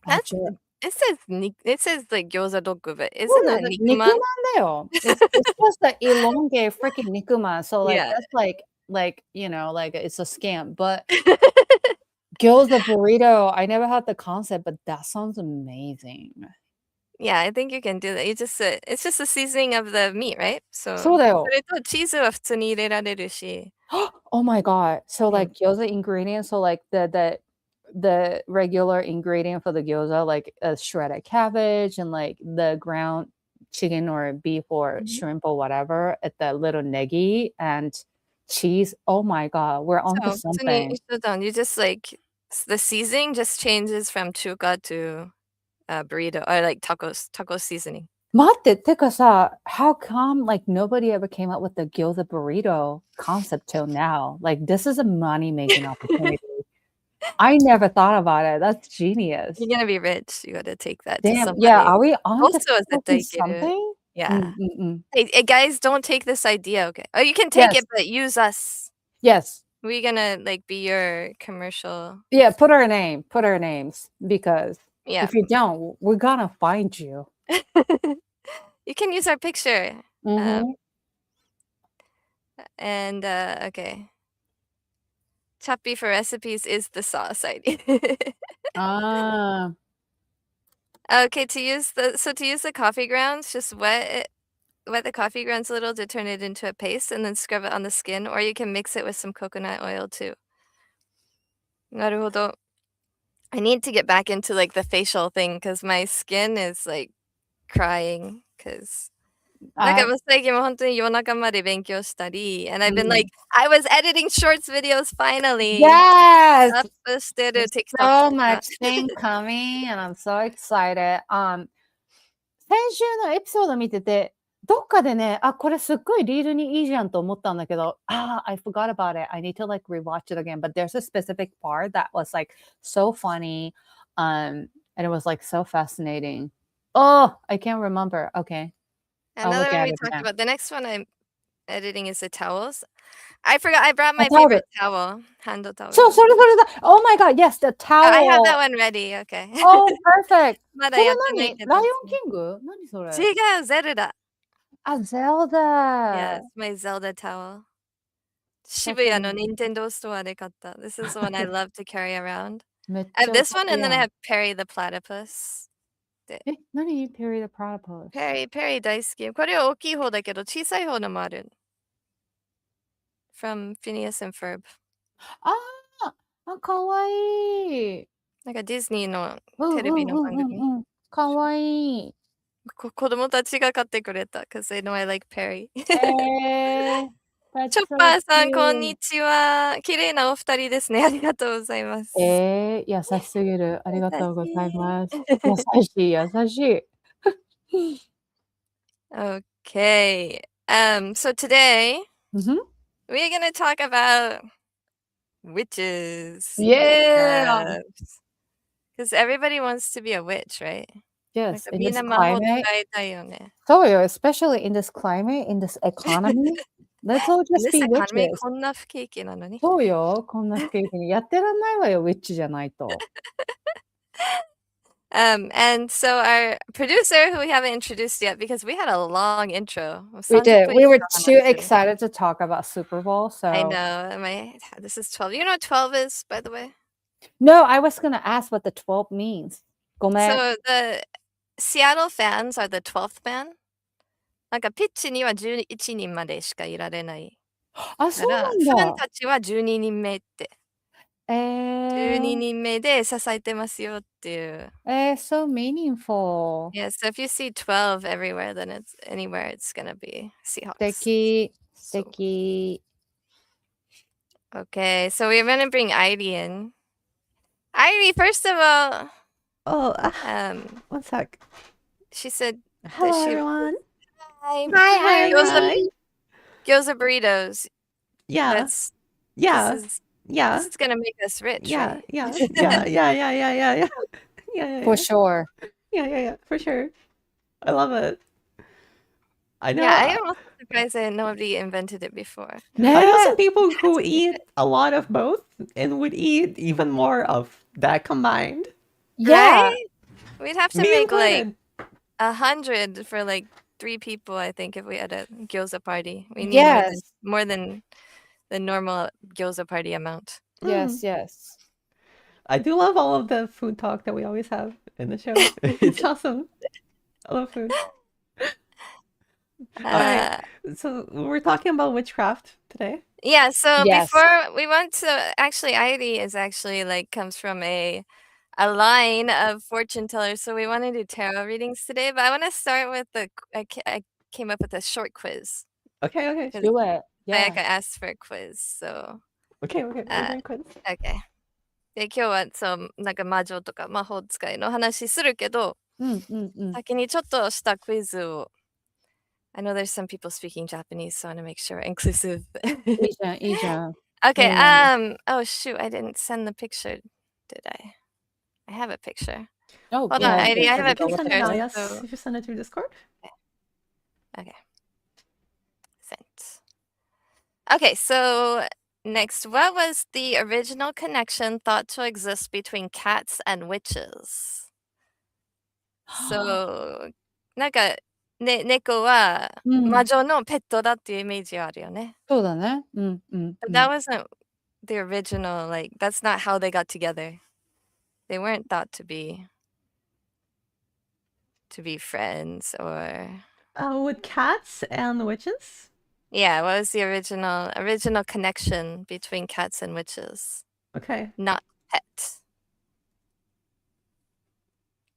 あ、that's it says like 餃子ドッグ, but そう isn't だよ that ね。肉まん? 肉まんだよ。It's just a elongate freaking 肉まん. So like Yeah. that's like, like it's a scam. But gyoza burrito, I never had the concept, but that sounds amazing. Yeah, I think you can do that. It's just the seasoning of the meat, right? そうだよ。それとチーズは普通に入れられるし。Oh my god. So うん。like gyoza ingredients, so like the regular ingredient for the gyoza, like a shredded cabbage and like the ground chicken or beef or うん。shrimp or whatever, at the little negi and cheese. Oh my god, we're onto そう、普通に something. 一緒だ。You just like the seasoning just changes from chuka to burrito or like taco seasoning. 待って、てかさ、how come like nobody ever came up with the gyoza burrito concept till now? Like this is a money making opportunity. I never thought about it. That's genius. You're gonna be rich. You gotta take that to Damn, yeah, somebody. are we on to ボスは絶対いける。something? Yeah. うん。Hey, guys, don't take this idea, okay? Oh, you can take Yes, it, but use us. yes. We're gonna like be your commercial. Yeah, put our names, because Yeah. if you don't, we're gonna find you. You can use our picture. Mhm. And okay. Chappy for recipes is the sauce ID. Ah. Okay, to use the coffee grounds, just wet the coffee grounds a little to turn it into a paste and then scrub it on the skin, or you can mix it with some coconut oil too. なるほど. I need to get back into like the facial thing because my skin is like crying because なんかI もう最近も本当に夜中まで勉強したり and I've been like mhm. I was editing shorts videos finally. Yes! アップしてる There's TikToks so とか。much thing coming, and I'm so excited. 先週のエピソード見てて、どっかでね、これすっごいリールにいいじゃんと思ったんだけど、I forgot about it. I need to like rewatch it again. But there's a specific part that was like so funny, and it was like so fascinating. Oh, I can't remember. Okay, I'll Another look one at we it talked now. about. The next one I'm editing is the towels. I forgot I brought A my towel. favorite towel, handle towel. そう、それだ。Oh my god, yes, the Oh, I have that towel. one ready. Okay. Oh, perfect. まだそれやってない何？ライオンけど。キング？何それ？違う、ゼルダ。Zelda. Yes, my Zelda towel. かっこいい。渋谷の Nintendo store で買った。This is the one I love to carry around. めっ I ち have ゃお this 得 one and や then I ん。have Perry the platypus. で、何？ Perry the Platypus。Perry 大好き。これは大きい方だけど、小さい方のもある。From Phineas and Ferb. かわいい。なんかディズニーのうんテレビの番組。かわいい。子供たちが買ってくれた。'cause they know I like Perry. チョッ so パーさん、こん cute. にちは。綺麗なお二人ですね。ありがとうございます。優しすぎる。ありがとうございます。優しい。Okay. So today Mhm. we're gonna talk about witches. Yeah. Because everybody wants to be a witch, right? なん Yes, か in みん this な魔法 climate. 使いたいよね。そうよ、especially in this climate, in this economy. Let's all In just this be economy, witches. こんな不景気なのに。そうよ、こんな不景気にやってらんないわよ、ウィッチじゃないと。And so our producer, who we haven't introduced yet because we had a long intro. We did. 30分 We 以 were 上 too 話してる。 excited to talk about Super Bowl, I so know. This is 12. You know what 12 is, by the way? No, I was gonna ask what the 12 means. ごめん。 So the Seattle fans are the 12th man? なんかピッチには11人までしかいられないあ、かそうなら、んファンだ。たちは12人目って。12人目で支えてますよっていう。So meaningful. Yeah, so if you see 12 everywhere, then it's anywhere it's gonna be 素 Seahawks. 敵。素 So, 敵。 okay, so we're gonna bring Airi in. Airi, first of all, Oh, one sec. she said Hello, that she everyone. Hi, Hi, Hi. gyoza burritos. Yeah. That's Yeah. This Yeah. is gonna make us rich, Yeah. right? Yeah. Yeah. Yeah. Yeah. Yeah. Yeah. Yeah. Yeah. For sure. Yeah. For sure. I love it. I know. Yeah, I am also surprised that nobody invented it before. I know some ね people who eat a lot of both and would eat even more of that combined. Yeah. Right? We'd have to Me make like included. 100 for like 3 people, I think, if we had a gyoza party. We need Yes. more than the normal gyoza party amount. Yes, yes. I do love all of the food talk that we always have in the show. It's awesome. I love food. All right. So we're talking about witchcraft today. Yeah, so Yes. before we went to actually Airi is actually like comes from a line of fortune tellers. So we want to do tarot readings today, but I want to start with I came up with a short quiz. Okay. 'Cause Do it. Sayaka Yeah. asked for a quiz. So Okay. We're doing quiz. okay. で、今日はなんか魔女とか魔法使いの話するけど、先にちょっとしたクイズを。I know there's some people speaking Japanese, so I want to make sure we're inclusive. いいじゃん、いいじゃん。 Okay, Yeah. oh shoot, I didn't send the picture, did I? I have a picture. Oh, Hold on, yeah. Heidi, I have a You can send it now, picture. yes. So, You should send it through Discord. okay. Sent. Okay, so next, what was the original connection thought to exist between cats and witches? So, なんか、猫は魔女のペットだっていうイメージあるよね。そうだね。But that wasn't the original, like, that's not how they got together. They weren't thought to be friends or With cats and witches? yeah, what was the original connection between cats and witches? Okay. Not pet.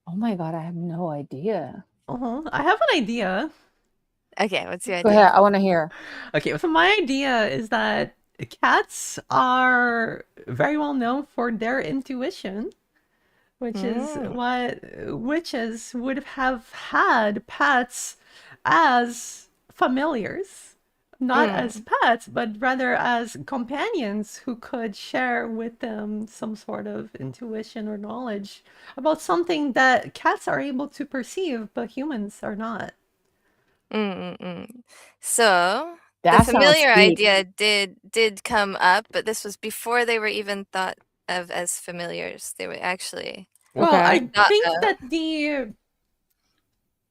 Oh my god, I have no idea. I have an idea. Okay, what's your Go idea? ahead, I want to hear. Okay, so my idea is that cats are very well known for their intuition, which is what witches would have had pets as familiars. Not as pets, but rather as companions who could share with them some sort of intuition or knowledge about something that cats are able to perceive, but humans are not. So That the sounds familiar deep. idea did come up, but this was before they were even thought of as familiars. They were actually Well, I thought think of. that the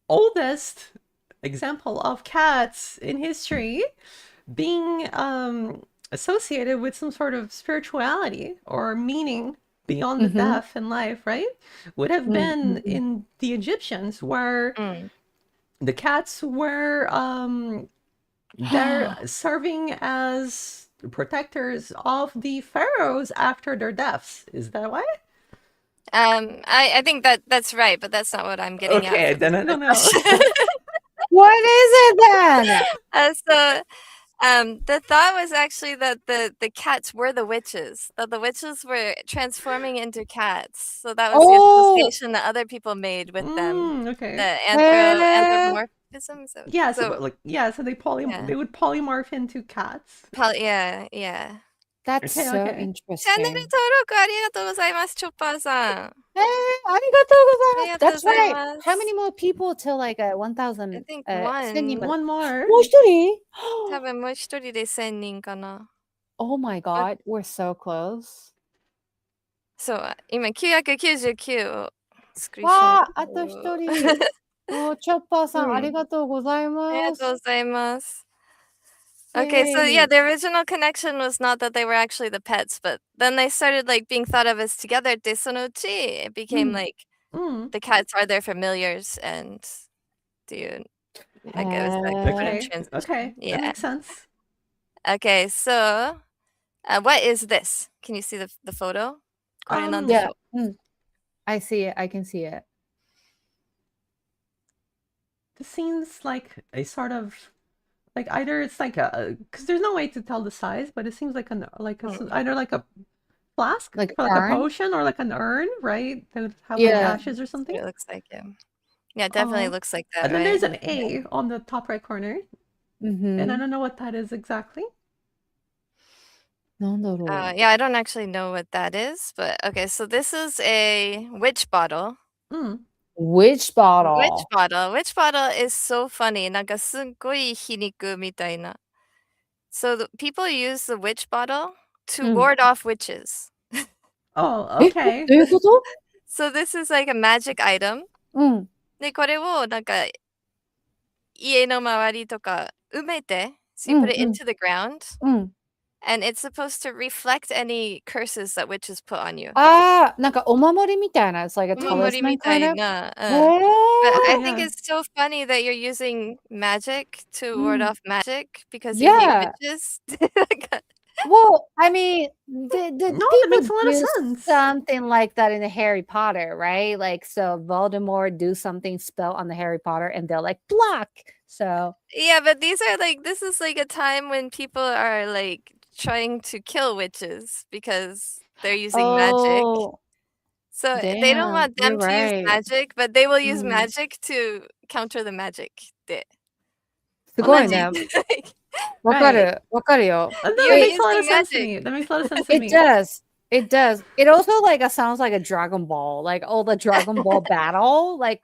oldest example of cats in history being associated with some sort of spirituality or meaning beyond the death in life, right? Would have been in the Egyptians, where the cats were they're serving as protectors of the pharaohs after their deaths. Is that why? I think that's right, but that's not what I'm getting at. Okay, from then I the don't know. question. What is it then? So the thought was actually that the cats were the witches, that the witches were transforming into cats. So that was the association that other people made with them. Okay. The anthropomorphism. So they would polymorph into cats. yeah. That's Okay, so okay. チャンネル interesting. 登録ありがとうございます、チョッパーさん。Hey, ありがとうございます。That's ありがとうござい right. ます。 How many more people till like 1,000? I think 1000人まで One more. もう一人多分もう一人で1000人かな。Oh my god, we're so close. そう、今999をスクリーンショッわあ、ト。あと一人。もうチョッパーさん、ありがとうございありがます。とうございます。Okay, so yeah, see. the original connection was not that they were actually the pets, but then they started like being thought of as together. で、そのうち it became like Mm. the cats are their familiars and do you like it was like kind of Okay. transition. Okay. That Yeah. makes sense. Okay, so what is this? Can you see the photo? これなんでしょう？ Yeah. I see it. I can see it. This seems like a sort of like either it's like a because there's no way to tell the size, but it seems like either like a flask Like for like a urn? potion or like an urn, right? That would have like Yeah. ashes or That's what something. it looks like, yeah. Yeah, it definitely Oh. looks like that, And then there's right? an A on the top right corner, and I Mm-hmm. don't know what that is exactly. なんだろう。 Yeah, I don't actually know what that is, but okay, so this is a witch bottle. Mm. Witch bottle. Witch bottle. Witch bottle is so funny. なんかすっごい皮肉みたいな。So people use the witch bottle to ward off witches. Oh, え、 okay. どういうこと？ So this is like a magic item. うん。で、これをなんか家の周りとか埋めて、so you put it into the ground, うん。 and it's supposed to reflect any curses that witches put on you. ああ、なんかお守りみたいな。It's like a お守り talisman みたい kind of. な。へ But I Yeah. think it's so funny that you're using magic to ward off magic because you Yeah. hate witches. なんか Well, I mean, the No, that makes a people lot of do sense. something like that in the Harry Potter, right? Like, so Voldemort do something spell on the Harry Potter, and they're like block. So Yeah, but this is like a time when people are like trying to kill witches because they're using magic. oh, So they don't damn, want them you're to use right. magic, but they will use うん。 magic to counter the magic で。すごい同じ。ね。 Like, わかる。わかるよ。 No, You're that makes a lot of using sense to magic. me. That makes a lot of sense to It me. does. It does. It also like sounds like a Dragon Ball, like all the Dragon Ball battle, like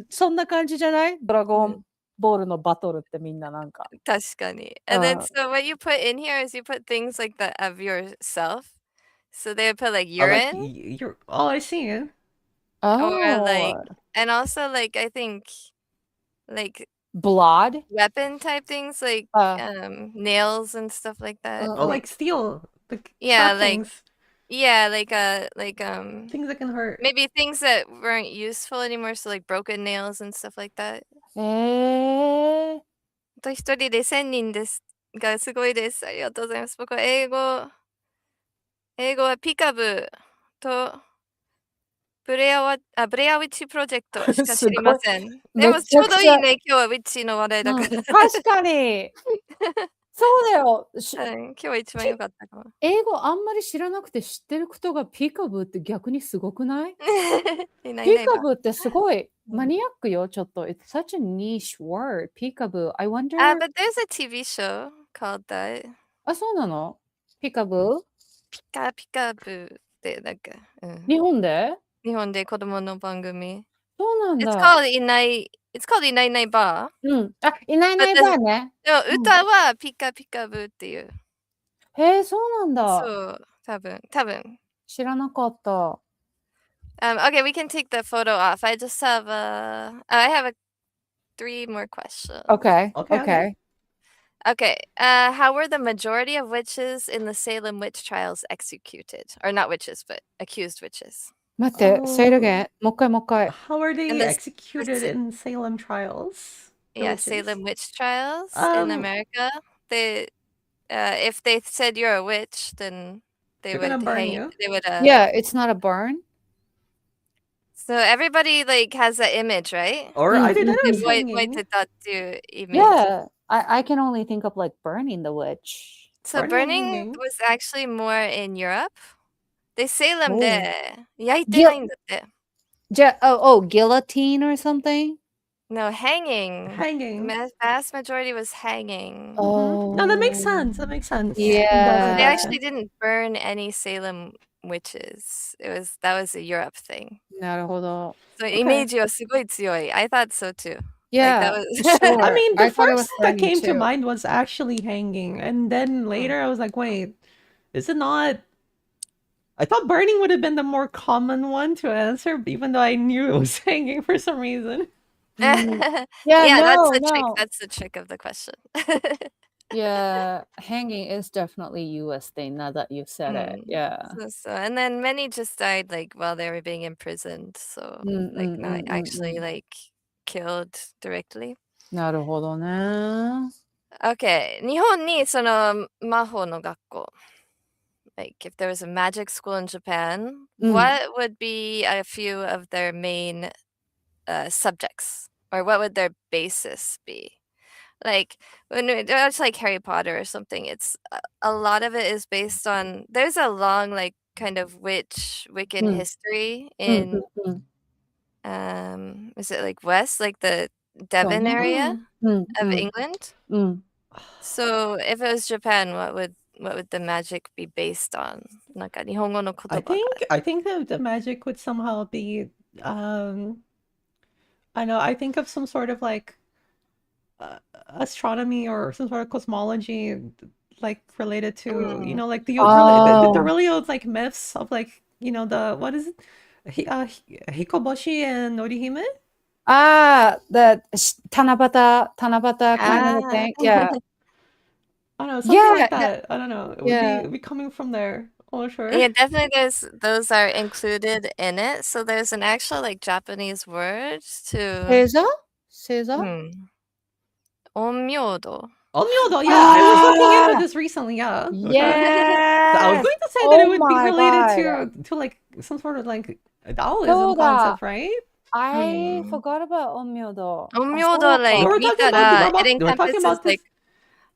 そんな感じじゃない？ドラゴンボールのバトルってみんななんか。確かに。And then so what you put in here is you put things like that of yourself. So they would put like Oh, like urine you're. Oh, I see. or Oh, like, and also like I think like blood. weapon type things like nails and stuff like that. Oh, like steel. Like Yeah, sharp like things. yeah, like Things that can hurt. maybe things that weren't useful anymore, so like broken nails and stuff like that. あと一人で1000人ですがすごいです。ありがとうございます。僕は英語はピカブとブレアウィッチプロジェクトしか知りません。でもちょうどいいね、今日はウィッチの話題だから。確かに。そうだよ。今日は一番良かったかも。英語あんまり知らなくて知ってることがピカブって逆にすごくない？いないピカブってすごいマニアックよ、ちょっと。It's such a niche word. ピカブ。I wonder. But there's a TV show called that. あ、そうなの？ピカブ？ピカピカブってなんか、日本で？日本で子供の番組。そうなん It's だ。 called いないいないばうん。あ、いないいないばね。でも歌はピカピカブっていう。へえ、そうなんだ。そう、多分。知らなかった。Okay, we can take the photo off. I just have I have 3 more questions. Okay. Okay. Okay. How were the majority of witches in the Salem witch trials executed? Or not witches, but accused witches. 待って、say it again. もう一回。 How are they And this- executed in Salem trials? The Yeah, witches? Salem witch trials in America. They if they said you're a witch, then they They're would gonna burn hang you. they would Yeah, it's not a burn. So everybody like has that image, right? Or I did that Mm, as hanging. てたっていうイメージ。 Yeah, I can only think of like burning the witch. So Burning burning hanging. was actually more in Europe. They Salem おうで焼いてないんだって。Guillotine or something? No, hanging. Hanging. Vast majority was hanging. Oh. No, that makes sense. That makes sense. Yeah. They actually didn't burn any Salem witches. That was a Europe thing. なるほど。 So イメージはすごい強い. I thought so too. Yeah, Like, for sure. I mean, the I thought it was first that burning came to too. mind was actually hanging. And then later I was like, wait, is it not? I thought burning would have been the more common one to answer, even though I knew it was hanging for some reason. Yeah, Yeah, no, that's the trick. no. That's the trick of the question. Yeah, hanging is definitely US thing now that you said it. Yeah. And then many just died, like, while they were being imprisoned, so, like, not actually, like, killed directly. なるほどね。Okay, 日本にその魔法の学校 like, if there was a magic school in Japan, what would be a few of their main, subjects? Or what would their basis be? Like, when we watch, like, Harry Potter or something, it's a lot of it is based on there's a long, like, kind of Wiccan history in, is it, like, west, like, the そう Devon ね。 area うん of うん England? うん。 So, if it was Japan, what would the magic be based on? なんか日本語の言葉が。I think that the magic would somehow be I know, I think of some sort of like astronomy or some sort of cosmology like related to, you know, like the really old like myths of like, you know, the what is it? Hikoboshi and Norihime? The 七夕 kind of thing. Yeah. I don't know, something like that. I don't know. It would be coming from there. I'm not sure. Yeah, definitely those are included in it. So there's an actual like Japanese word to 星座 onmyodo. Onmyodo, yeah, I was looking into this recently, yeah. Yes. I was going to say that it would be related to like some sort of like Taoism concept, right? I forgot about onmyodo. Onmyodo, like, We're talking about it encompasses this. like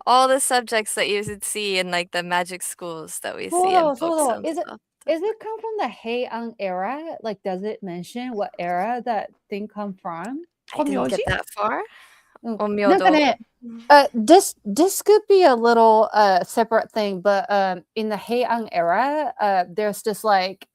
all the subjects that you would see in like the magic schools that we see in books and stuff. Is it come from the Heian era? Like, does it mention what era that thing come from? I didn't get that far. なんかね、this could be a little separate thing, but in the Heian era, there's this like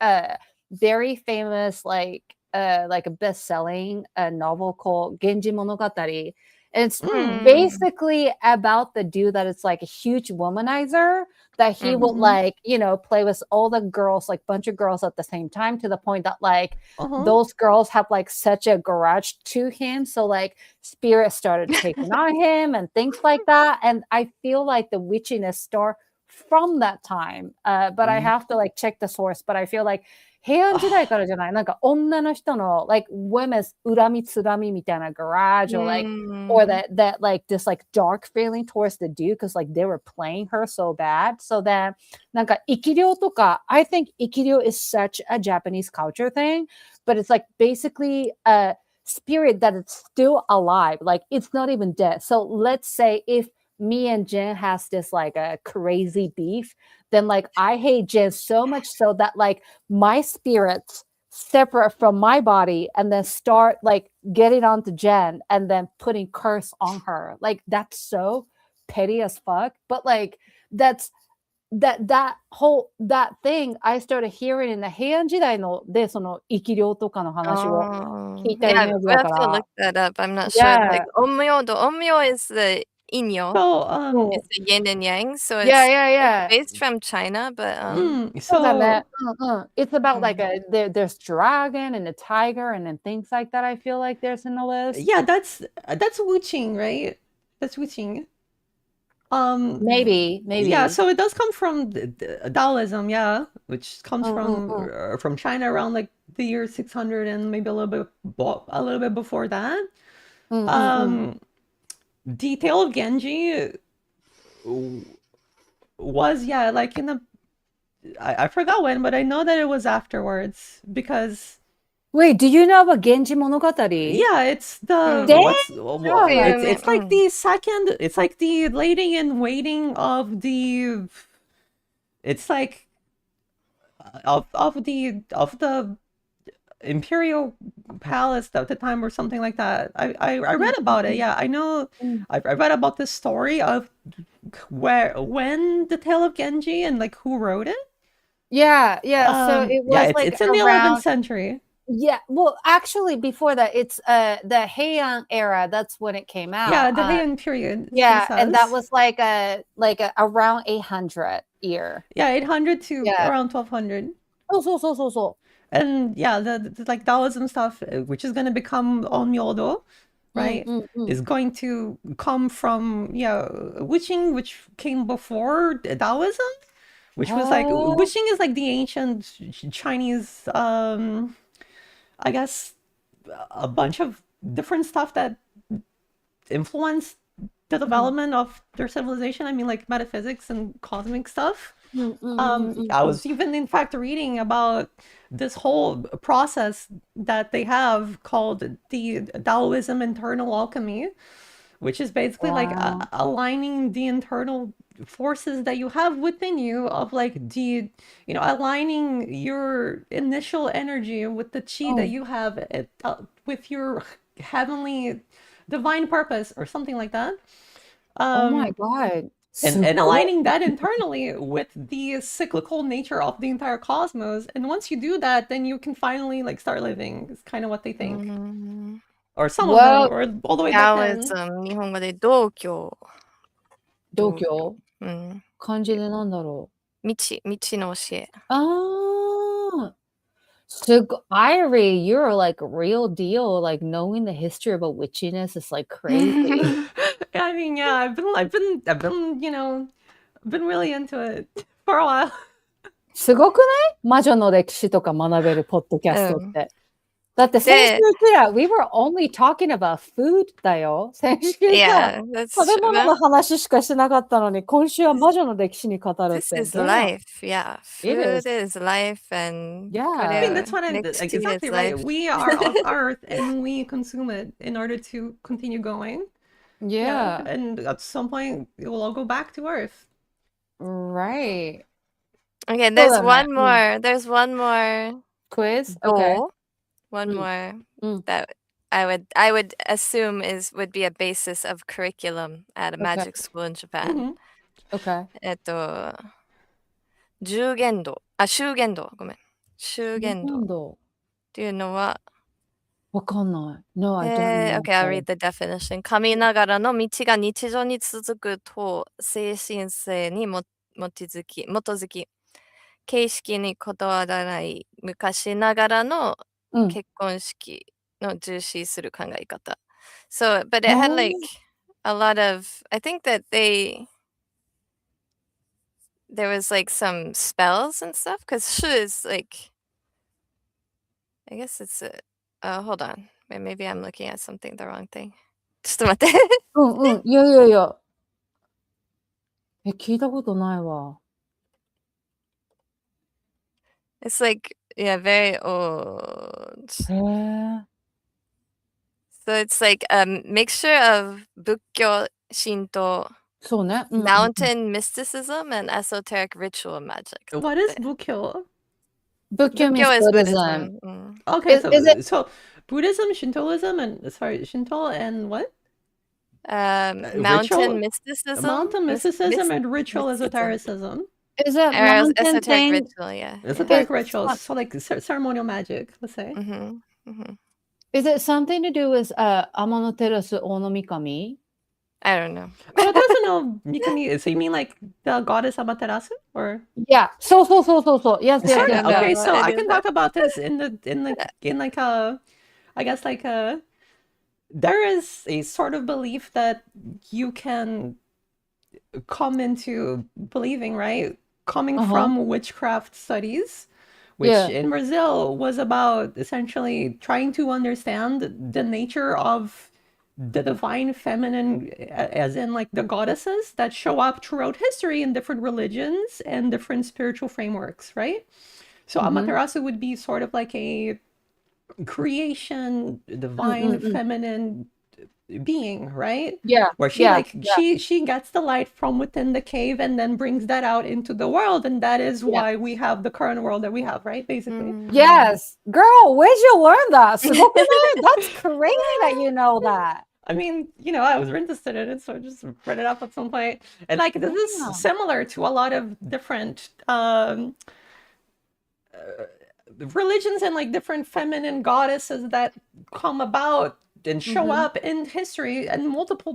very famous like a best-selling novel called Genji Monogatari. And it's basically about the dude that is like a huge womanizer that he would like, you know, play with all the girls, like bunch of girls at the same time to the point that like those girls have like such a grudge to him. So like spirits started taking on him and things like that. And I feel like the witchiness start from that time. But I have to like check the source. But I feel like 平安時代からじゃないなんか女の人の like women's 恨みつらみみたいな garage or like or that like this like dark feeling towards the dude because like they were playing her so bad. So then なんか生き量とか I think 生き量 is such a Japanese culture thing, but it's like basically a spirit that it's still alive, like it's not even dead. So let's say if me and Jen has this like a crazy beef, then like I hate Jen so much so that like my spirits separate from my body and then start like getting onto Jen and then putting curse on her. Like that's so petty as fuck. But like that thing I started hearing in the 平安時代のでその生き量とかの話を聞いたイメージだから。Yeah, we have to look that up. I'm not sure. Like onmyo is the inyo. So it's the yin and yang. So it's based from China, but it's about like there's dragon and a tiger and then things like that. I feel like there's in the list. Yeah, that's Wuqing, right? That's Wuqing. Maybe. Yeah, so it does come from Taoism, yeah, which comes from China around like the year 600 and maybe a little bit before that. The Tale of Genji was like in the I forgot when, but I know that it was afterwards because. Wait, do you know about Genji Monogatari? Yeah, it's the it's like the second. It's like the lady in waiting of the. It's like of the imperial palace at the time or something like that. I read about it. Yeah, I know. I read about this story of when the Tale of Genji and like who wrote it. Yeah. So it was it's in the 11th century. Yeah, well, actually, before that, it's the Heian era. That's when it came out. Yeah, the Heian period. Yeah, and that was like a around 800 year. Yeah, 800 to around 1200. So. And yeah, the like Taoism stuff, which is gonna become onmyodo, right, is going to come from witching, which came before Taoism, which was like witching is like the ancient Chinese, I guess, a bunch of different stuff that influenced the development of their civilization. I mean, like metaphysics and cosmic stuff. I was even, in fact, reading about this whole process that they have called the Taoism internal alchemy, which is basically like aligning the internal forces that you have within you of like the, aligning your initial energy with the chi that you have with your heavenly divine purpose or something like that. Oh my God. And aligning that internally with the cyclical nature of the entire cosmos. And once you do that, then you can finally like start living. It's kind of what they think. Or some of them, or all the way back then. Taoism 日本語で道教。道教漢字でなんだろう道の教え。Airi, you're like real deal. Like knowing the history about witchiness is like crazy. I mean, yeah, I've been, been really into it for a while. すごくない？魔女の歴史とか学べるポッドキャストって。だって先週くらい、we were only talking about food だよ。先週くらい、食べ物の話しかしてなかったのに、今週は魔女の歴史に語るって。This is life, yeah. Food is life, and yeah. I mean, that's what I'm exactly right. We are of Earth, and we consume it in order to continue going. Yeah. And at some point, it will all go back to Earth. Right. Okay, there's one more. There's one more quiz. Okay. One more that I would assume would be a basis of curriculum at a magic school in Japan. Okay. 修験道。ごめん。修験道。っていうのはわかんない。No, I don't know. Okay, I'll read the definition. 神ながらの道が日常に続くと精神性に基づき、形式にこだわらない昔ながらの結婚式の重視する考え方。So, but it had like a lot of, I think that there was like some spells and stuff, because 修 is like, I guess it's hold on. Maybe I'm looking at the wrong thing. ちょっと待って。いや。聞いたことないわ。It's like, yeah, very old. So it's like a mixture of 仏教、神道、そうね。mountain mysticism and esoteric ritual magic. What is 仏教? Buddhism is Buddhism. Okay, so Buddhism, Shintoism, and Shinto and what? Mountain mysticism. Mountain mysticism and ritual esotericism. Is it mountain esoteric thing? ritual? Yeah. Esoteric rituals, so like ceremonial magic, let's say. Is it something to do with Amanoterasu Onomikami? I don't know. Amaterasu no Mikami. So you mean like the goddess Amaterasu, or? Yeah. So. Yes. Okay, so I can talk about this in like I guess like there is a sort of belief that you can come into believing, right? Coming from witchcraft studies, which in Brazil was about essentially trying to understand the nature of the divine feminine, as in like the goddesses that show up throughout history in different religions and different spiritual frameworks, right? So Amaterasu would be sort of like a creation, divine feminine being, right? Yeah. Where she gets the light from within the cave and then brings that out into the world, and that is why we have the current world that we have, right? Basically. Yes. Girl, where'd you learn that? That's crazy that you know that. I mean, I was interested in it, so I just read it up at some point. And like this is similar to a lot of different religions and like different feminine goddesses that come about and show up in history and multiple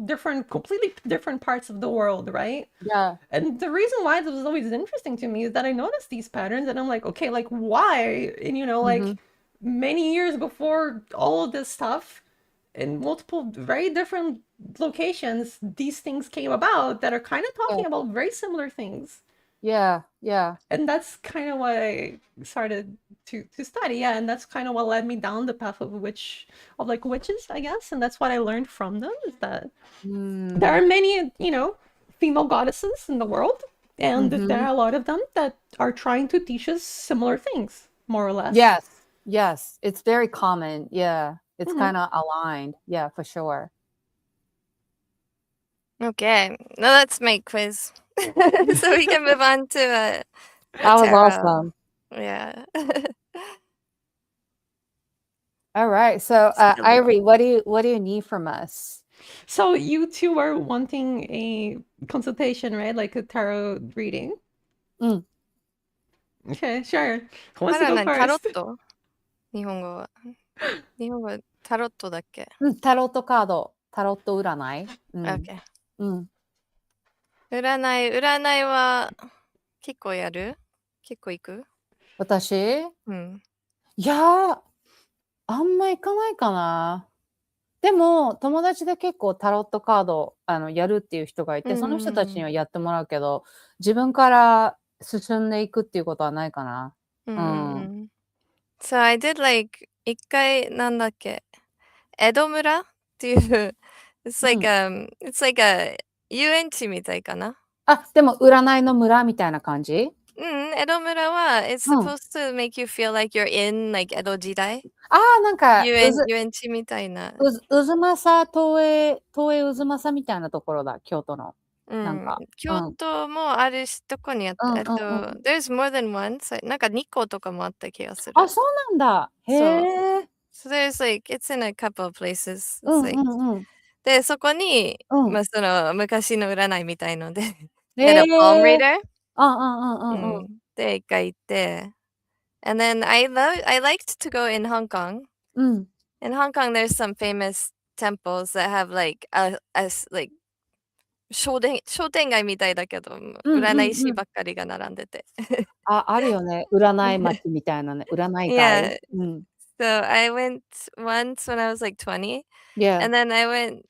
completely different parts of the world, right? Yeah. And the reason why this was always interesting to me is that I noticed these patterns and I'm like, okay, like why? And like many years before all of this stuff, in multiple very different locations, these things came about that are kind of talking about very similar things. Yeah. And that's kind of what I started to study. Yeah, and that's kind of what led me down the path of witches, I guess. And that's what I learned from them, is that there are many, female goddesses in the world, and there are a lot of them that are trying to teach us similar things, more or less. Yes. It's very common. Yeah. It's kind of aligned. Yeah, for sure. Okay, now let's make quiz. So we can move on to that was tarot. awesome. Yeah. All right. So, Airi, what do you need from us? So you two are wanting a consultation, right? Like a tarot reading. Okay, sure. Who wants to go タロ first? ット日本語は。日本語はタロットだっけタロットカード、タロット占い。?OK。占いは結構やる結構行く私いや、あんま行かないかな。でも、友達で結構タロットカードやるっていう人がいて、その人たちにはやってもらうけど、自分から進んでいくっていうことはないかな。So I did like 一回なんだっけ江戸村っていう it's like a 遊園地みたいかな。でも占いの村みたいな感じ？江戸村は it's supposed to make you feel like you're in like 江戸時代。なんか遊園地みたいな。渦政、東映渦政みたいなところだ、京都の。なんか。京都もあるし、どこにあった？there's more than one. なんか日光とかもあった気がする。そうなんだ。へえ。So there's like, it's in a couple of places. It's like, で、そこに、まあその昔の占いみたいので、get a palm reader? で、一回行って、and then I liked to go in Hong Kong. In Hong Kong, there's some famous temples that have like like 商店街みたいだけど、占い師ばっかりが並んでて。あるよね。占い町みたいなね。占い街。So I went once when I was like 20. Yeah. And then I went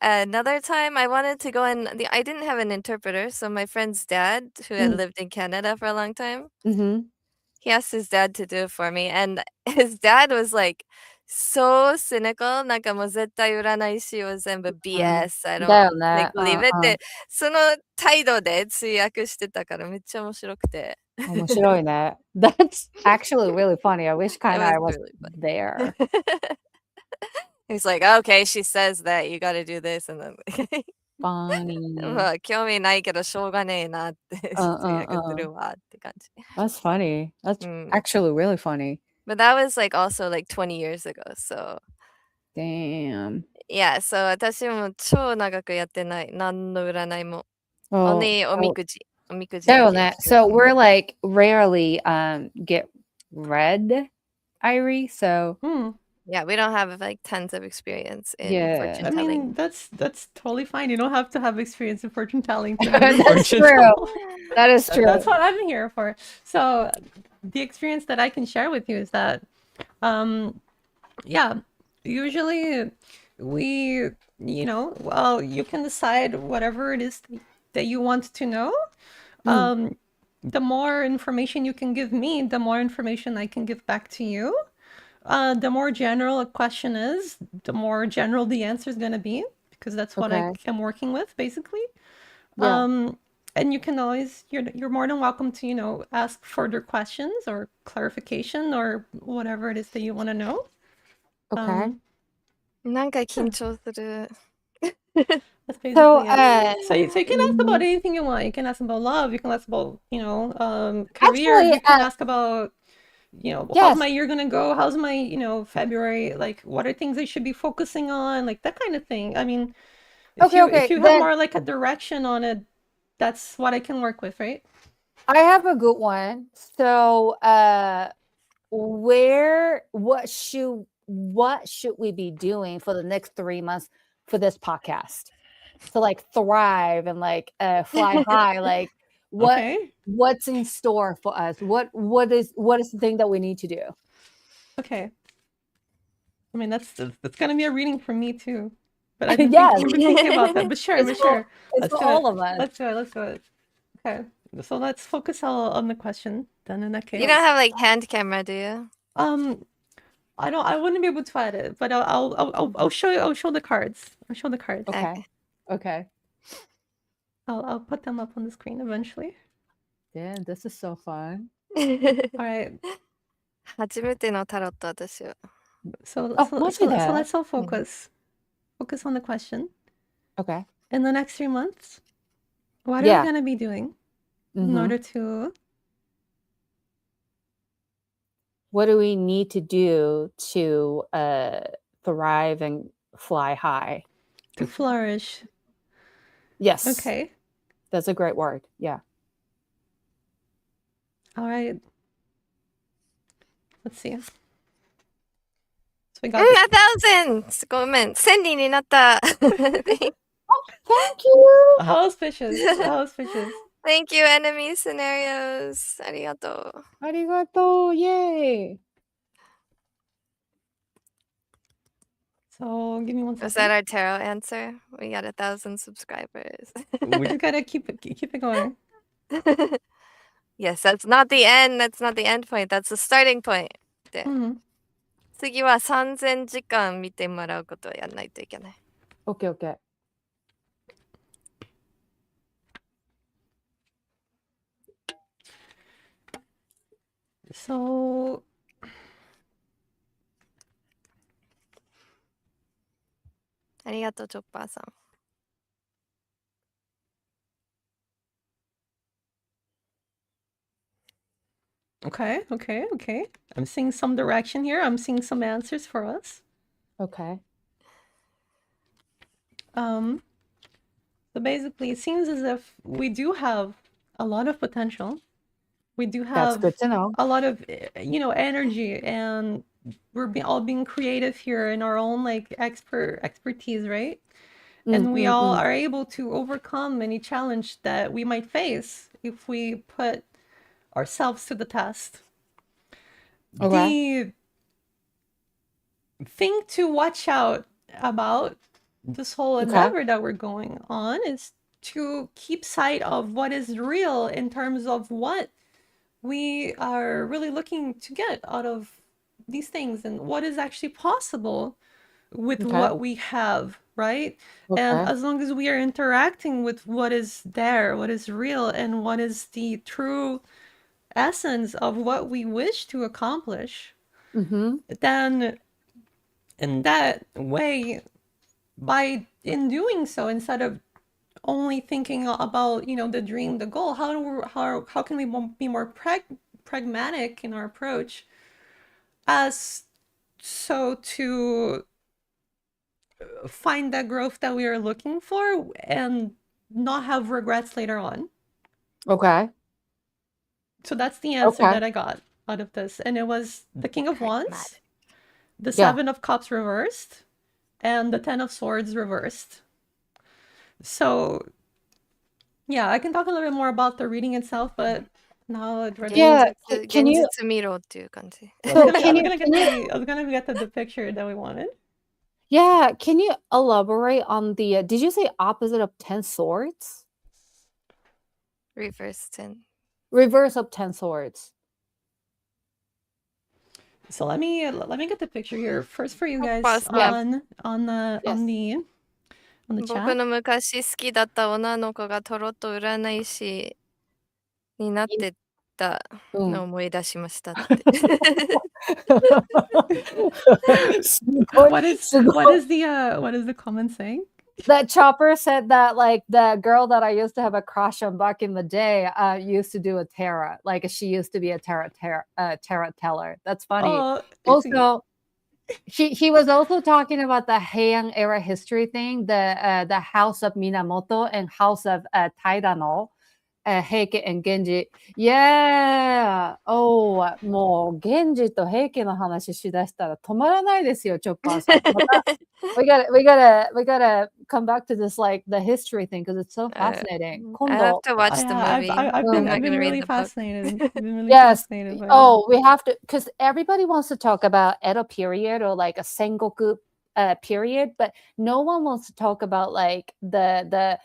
another time. I wanted to go in. I didn't have an interpreter, so my friend's dad, who had lived in Canada for a long time, he asked his dad to do it for me. And his dad was like so cynical. なんかもう絶対占い師を全部 BS. I don't like believe it. で、その態度で通訳してたからめっちゃ面白くて。面白いね。That's actually really funny. I wish kind of I was there. He's like, okay, she says that you got to do this, and then funny. まあ興味ないけどしょうがねえなって通訳するわって感じ。That's funny. That's actually really funny. But that was like also like 20 years ago, so. Damn. Yeah, so 私も超長くやってない。何の占いも。Only おみくじ。おみくじ。だよね。So we're like rarely get read, Airi, so. Yeah, we don't have like tons of experience in fortune telling. I mean, that's totally fine. You don't have to have experience in fortune telling. That's true. That is true. That's what I'm here for. So the experience that I can share with you is that, usually we, you can decide whatever it is that you want to know. The more information you can give me, the more information I can give back to you. The more general a question is, the more general the answer is going to be, because that's what I am working with, basically. And you can always, you're more than welcome to, ask further questions or clarification or whatever it is that you want to know. Okay. なんか緊張する。That's basically it. So you can ask about anything you want. You can ask about love. You can ask about, career. Actually, you can ask about, how's my year gonna go? How's my, February? Like, what are things I should be focusing on? Like that kind of thing. I mean, if you have more like a direction on it, that's what I can work with, right? I have a good one. So, what should we be doing for the next 3 months for this podcast to like thrive and like fly high? Like what's in store for us? What is the thing that we need to do? Okay. I mean, that's gonna be a reading for me too. But I've been thinking about that. But sure. It's Let's for do all it. of us. Let's do it. Okay. So let's focus on the question then in that case. You don't have like hand camera, do you? I wouldn't be able to edit, but I'll show you. I'll show the cards. I'll show the cards. Okay. I'll put them up on the screen eventually. Yeah, this is so fun. All right. 初めてのタロット、私は。So maji de? let's all focus. Focus on the question. Okay. In the next 3 months, what are Yeah. we gonna be doing in order to? What do we need to do to thrive and fly high? To flourish. Yes. Okay. That's a great word. Yeah. All right. Let's see. So we got 1,000! ごめん、1000人になった。Thank you. Auspicious. Auspicious. Thank you, enemy scenarios. ありがとう。Arigato. Yay. So give me 1 Was second. that our tarot answer? We got 1,000 subscribers. We just gotta keep it going. Yes, that's not the end. That's not the end point. That's the starting point. Mhm. 次は3000時間見てもらうことをやらないといけない。Okay. So「ありがとう、チョッパーさん。okay. I'm seeing some direction here. I'm seeing some answers for us. Okay. So basically, it seems as if we do have a lot of potential. We do That's have good to know. a lot of energy, and we're all being creative here in our own like expertise, right? And we all are able to overcome any challenge that we might face if we put ourselves to the test. Okay. The thing to watch out about this whole endeavor that we're going on is to keep sight of what is real in terms of what we are really looking to get out of these things and what is actually possible with what we have, right? And as long as we are interacting with what is there, what is real, and what is the true essence of what we wish to accomplish, then in that way, in doing so, instead of only thinking about the dream, the goal, how can we be more pragmatic in our approach, as so to find that growth that we are looking for and not have regrets later on. Okay. So that's the answer that I got out of this, and it was the King of Wands, the Seven of Cups reversed, and the Ten of Swords reversed. So yeah, I can talk a little bit more about the reading itself, but now it's ready. Yeah, can you? 現実見ろっていう感じ。I was gonna get the picture that we wanted. Yeah, can you elaborate on the? Did you say opposite of 10 swords? Reverse 10. Reverse of 10 swords. So let me get the picture here first for you guys Yeah. on the chat. 僕の昔好きだった女の子がトロッと占い師になってたのを思い出しましたって。What is the comment saying? That Chopper said that like the girl that I used to have a crush on back in the day used to do a tarot. Like she used to be a tarot teller. That's funny. Also, he was also talking about the Heian era history thing, the House of Minamoto and House of Tairano. 平家 and 源氏。Yeah! Oh, もう、源氏と平家の話しだしたら止まらないですよ、チョッパーさん。we gotta come back to this, like, the history thing, because it's so fascinating. I have to watch the movie. I've I'm not been gonna really read the book. fascinated. I've been really Yes. fascinated by it. Oh, we have to, because everybody wants to talk about Edo period or like a Sengoku period, but no one wants to talk about like the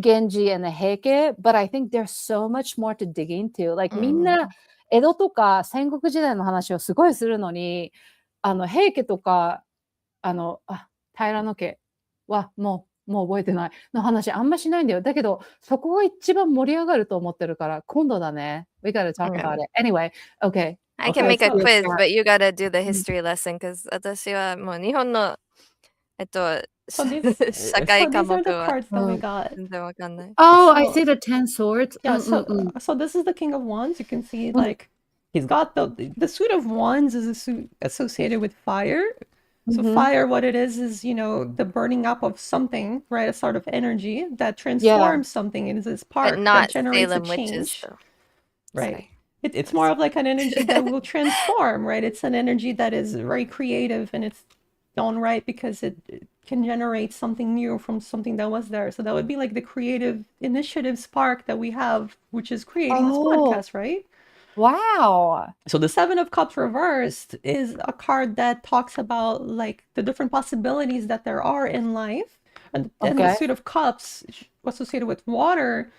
Genji and the Heike. But I think there's so much more to dig into. Like みんな江戸とか戦国時代の話をすごいするのに、平家とか平野家はもう覚えてないの話あんましないんだよ。だけどそこが一番盛り上がると思ってるから今度だね。We gotta talk about it. Anyway, okay. I can make a quiz, but you gotta do the history lesson, because 私はもう日本のSo these are the 社会科目 cards that we は got. 全然わかんない。Oh, I So- see the 10 swords. Yeah, so this is the King of Wands. You can see like he's got the suit of wands is a suit associated with fire. So fire, what it is, you know, the burning up of something, right? A sort of energy that transforms something. It is this spark But not that generates Salem a witches, change. though. Right. Sorry. It's more of like an energy that will transform, right? It's an energy that is very creative and it's done right because it can generate something new from something that was there. So that would be like the creative initiative spark that we have, which is creating this podcast, right? Wow. So the Seven of Cups reversed is a card that talks about like the different possibilities that there are in life. And then the Okay. Suit of Cups associated with water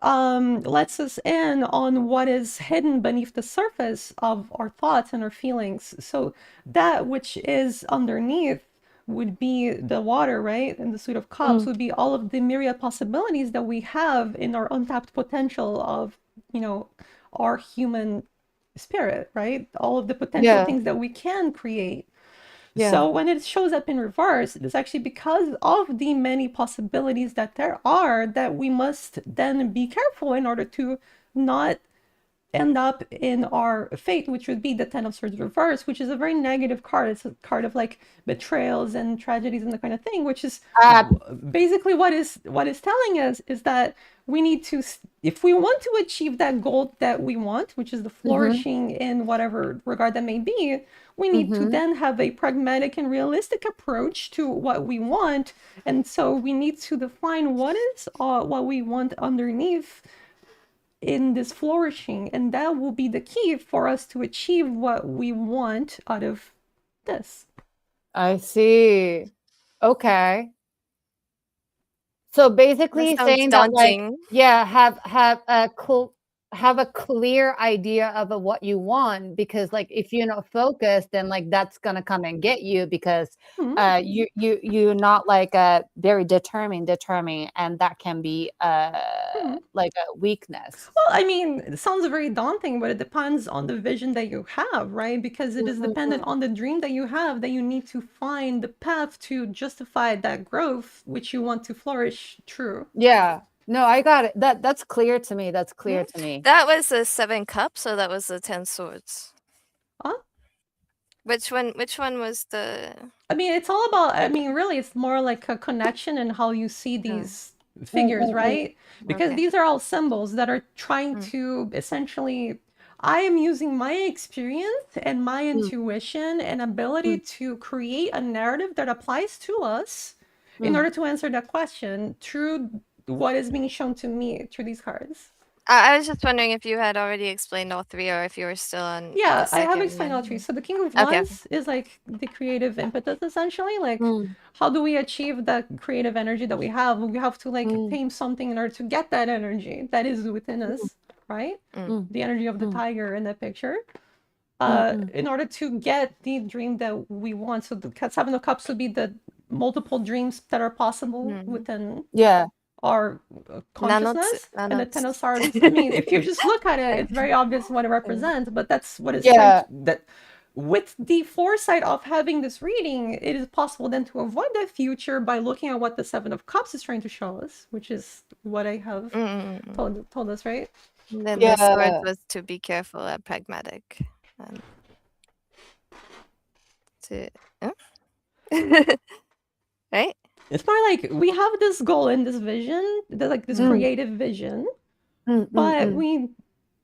lets us in on what is hidden beneath the surface of our thoughts and our feelings. So that which is underneath would be the water, right? And the Suit of Cups would be all of the myriad possibilities that we have in our untapped potential of, you know, our human spirit, right? All of the potential things that we can create. So when it shows up in reverse, it's actually because of the many possibilities that there are that we must then be careful in order to not end up in our fate, which would be the Ten of Swords reverse, which is a very negative card. It's a card of like betrayals and tragedies and that kind of thing, which is basically what is telling us is that we need to, if we want to achieve that goal that we want, which is the flourishing in whatever regard that may be, we need to then have a pragmatic and realistic approach to what we want. And so we need to define what we want underneath in this flourishing, and that will be the key for us to achieve what we want out of this. I see. Okay. So basically That sounds saying that like, daunting. have a clear idea of what you want, because like if you're not focused, then like that's gonna come and get you, because you're not like very determined, and that can be like a weakness. Well, I mean, it sounds very daunting, but it depends on the vision that you have, right? Because it is dependent on the dream that you have, that you need to find the path to justify that growth which you want to flourish through. Yeah. No, I got it. That's clear to me. That's clear to me. That was the 7 cups, or that was the 10 swords? Huh? Which one was the... I mean, it's all about, I mean, really, it's more like a connection and how you see these figures, right? Because these are all symbols that are trying to essentially, I am using my experience and my intuition and ability to create a narrative that applies to us in order to answer that question through what is being shown to me through these cards. I was just wondering if you had already explained all 3, or if you were still on the Yeah, I have second explained all one. 3. So the King of Okay. Wands is like the creative impetus, essentially. Like, how do we achieve that creative energy that we have? We have to like tame something in order to get that energy that is within us, right? The energy of the tiger in that picture. In order to get the dream that we want. So the Seven of Cups would be the multiple dreams that are possible within our consciousness. And the Ten of Swords, I mean, if you just look at it, it's very obvious what it represents, but that's what it's trying to, that with the foresight of having this reading, it is possible then to avoid that future by looking at what the Seven of Cups is trying to show us, which is what I have told us, right? And then the sword was to be careful and pragmatic. Right? It's more like we have this goal and this vision, like this creative vision, But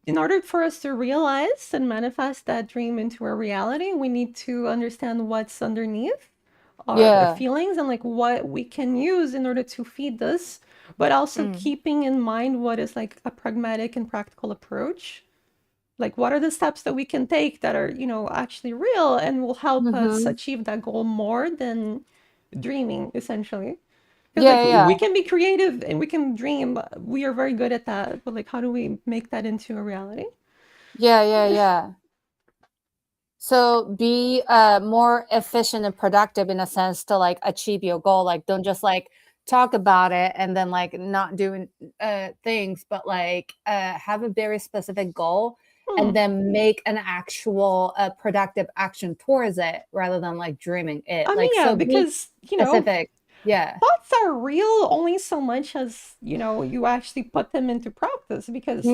in order for us to realize and manifest that dream into a reality, we need to understand what's underneath our feelings and like what we can use in order to feed this, but also keeping in mind what is like a pragmatic and practical approach. Like, what are the steps that we can take that are, actually real and will help us achieve that goal more than dreaming, essentially. Because we can be creative and we can dream. We are very good at that. But like, how do we make that into a reality? Yeah. So be more efficient and productive in a sense to like achieve your goal. Like, don't just like talk about it and then like not doing things, but like have a very specific goal and then make an actual productive action towards it rather than like dreaming it. I mean, like, yeah, so because, be specific. Yeah. Thoughts are real only so much as, you actually put them into practice, because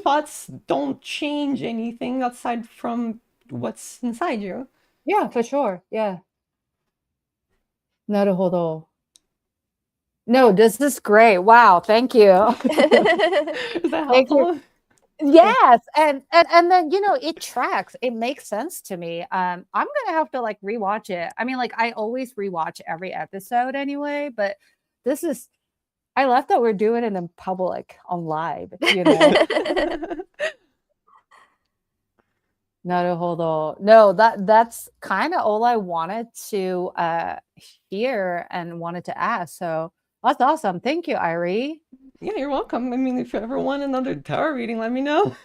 thoughts don't change anything outside from what's inside you. Yeah, for sure. Yeah. なるほど. No, this is great. Wow, thank you. Is that Thank you. helpful? Yes, and then it tracks. It makes sense to me. I'm gonna have to like rewatch it. I mean, like I always rewatch every episode anyway, but this is I love that we're doing it in public on live, なるほど. No, that's kind of all I wanted to hear and wanted to ask. So that's awesome. Thank you, Airi. Yeah, you're welcome. I mean, if you ever want another tarot reading, let me know.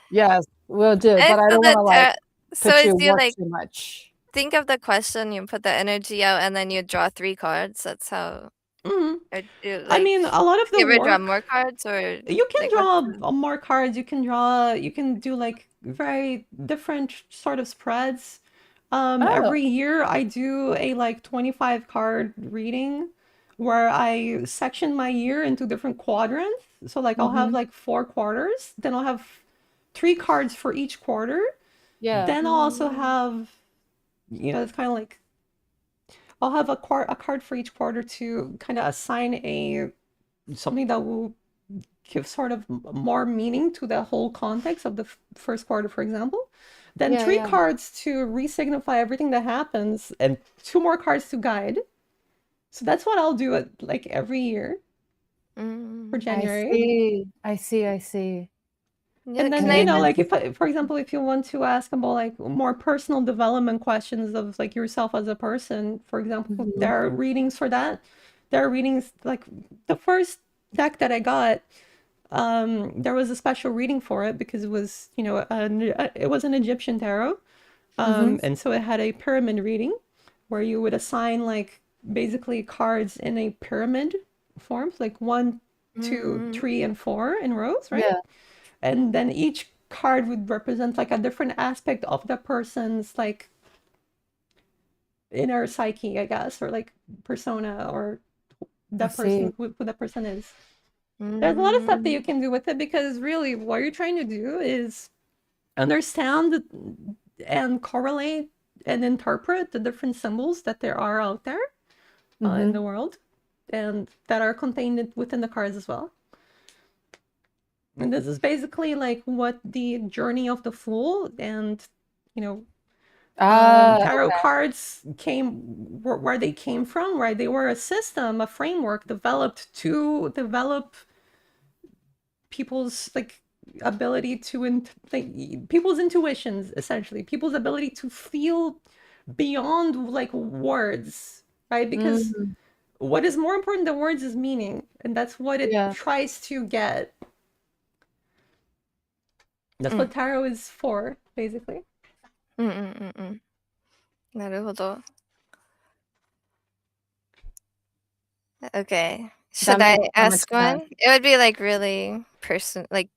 Yes, we'll do. But I don't want to like so put you is you work like too much. think of the question, you put the energy out, and then you draw 3 cards. That's how. Or do, I mean, a lot of the you ever draw work, more cards, or you can like, draw what's the- more cards. You can do like very different sort of spreads. Oh, Every year I do a like 25 card reading where I section my year into different quadrants. So like I'll have like 4 quarters, then I'll have 3 cards for each quarter. yeah. Then I'll also have, it's kind of like I'll have a card for each quarter to kind of assign something that will give sort of more meaning to the whole context of the first quarter, for example. Then Yeah, 3 yeah. cards to re-signify everything that happens, and 2 more cards to guide. So that's what I'll do like every year for January. I see. Yeah, And then, can I like for example, if you want to ask about like more personal development questions of like yourself as a person, for example, there are readings for that. There are readings like the first deck that I got, there was a special reading for it because it was, it was an Egyptian tarot. And so it had a pyramid reading where you would assign like basically cards in a pyramid forms, like 1, 2, 3, and 4 in rows, right? Yeah. And then each card would represent like a different aspect of the person's like inner psyche, I guess, or like persona, or that person, who that person is. There's a lot of stuff that you can do with it, because really what you're trying to do is understand and correlate and interpret the different symbols that there are out there in the world, and that are contained within the cards as well. And this is basically like what the journey of the Fool and, tarot cards where they came from, right? They were a system, a framework developed to develop people's like ability to people's intuitions, essentially, people's ability to feel beyond like words, right? Because what is more important than words is meaning, and that's what it tries to get. That's what tarot is for, basically. なるほど. Okay. Should I ask one? It would be like really like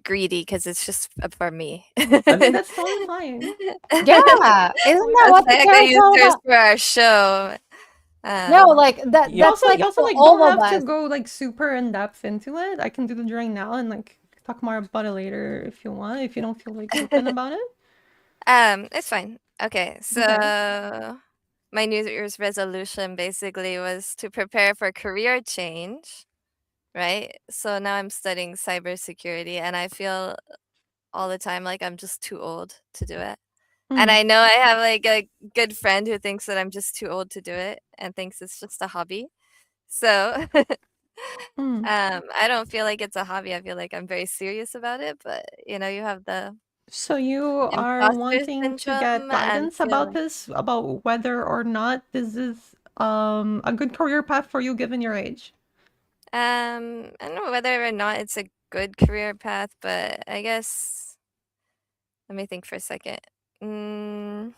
greedy, because it's just for me. I mean, that's totally fine. Yeah, isn't that what the tarot's all about? For our show. No, like that. You That's also, like you also for like all don't of have us. to go like super in depth into it. I can do the drawing now and like talk more about it later if you want. If you don't feel like open about it. It's fine. Okay, so my New Year's resolution basically was to prepare for career change. right? So now I'm studying cybersecurity, and I feel all the time like I'm just too old to do it. And I know I have like a good friend who thinks that I'm just too old to do it and thinks it's just a hobby. So I don't feel like it's a hobby. I feel like I'm very serious about it, but you have the So you are imposter wanting to get syndrome and guidance about feeling. this, about whether or not this is a good career path for you given your age? I don't know whether or not it's a good career path, but I guess let me think for a second. 人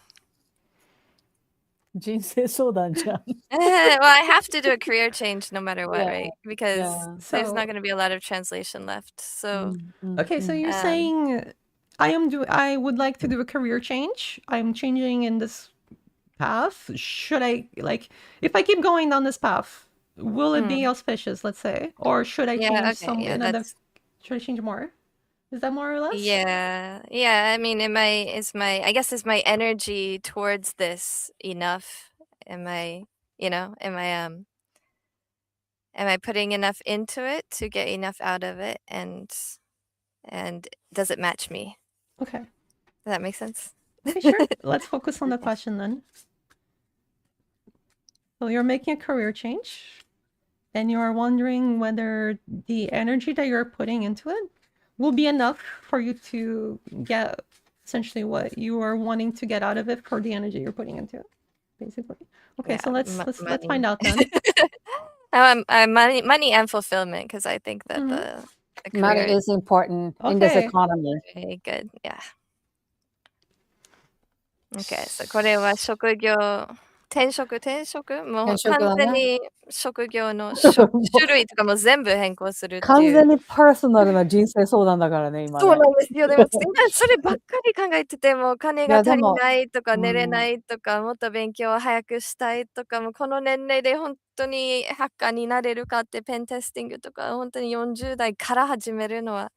生相談じゃん。Well, I have to do a career change no matter what, Yeah, right? Because yeah. there's not So going to be a lot of translation left. So, okay, so you're um, saying I would like to do a career change. I'm changing in this path. Should I if I keep going down this path, will it be auspicious, let's say? Or should I yeah, change okay, yeah, that's should I change more? Is that more or less? yeah, yeah. I mean, I guess is my energy towards this enough? Am I, am I putting enough into it to get enough out of it, and does it match me? Okay. Does that make sense? Okay, sure. Let's focus on the question then. So you're making a career change, and you're wondering whether the energy that you're putting into it will be enough for you to get essentially what you are wanting to get out of it for the energy you're putting into it, basically. Okay, Yeah, so let's money. find out then. Money and fulfillment, because I think that the Money career is is important in this Okay. economy. very good. Yeah. Okay, so これは職業転職もう完転職だね。全に職業の種類とかも全部変更するっていう。完全にパーソナルな人生相談だからね、今そうね。なんですよ。でも今そればっかり考えてて、もう金が足りいやでもないとか、寝れうん。ないとか、もっと勉強を早くしたいとか、もうこの年齢でほんとにハッカーになれるかって、ペンテスティングとか、ほんとに40代から始めるのは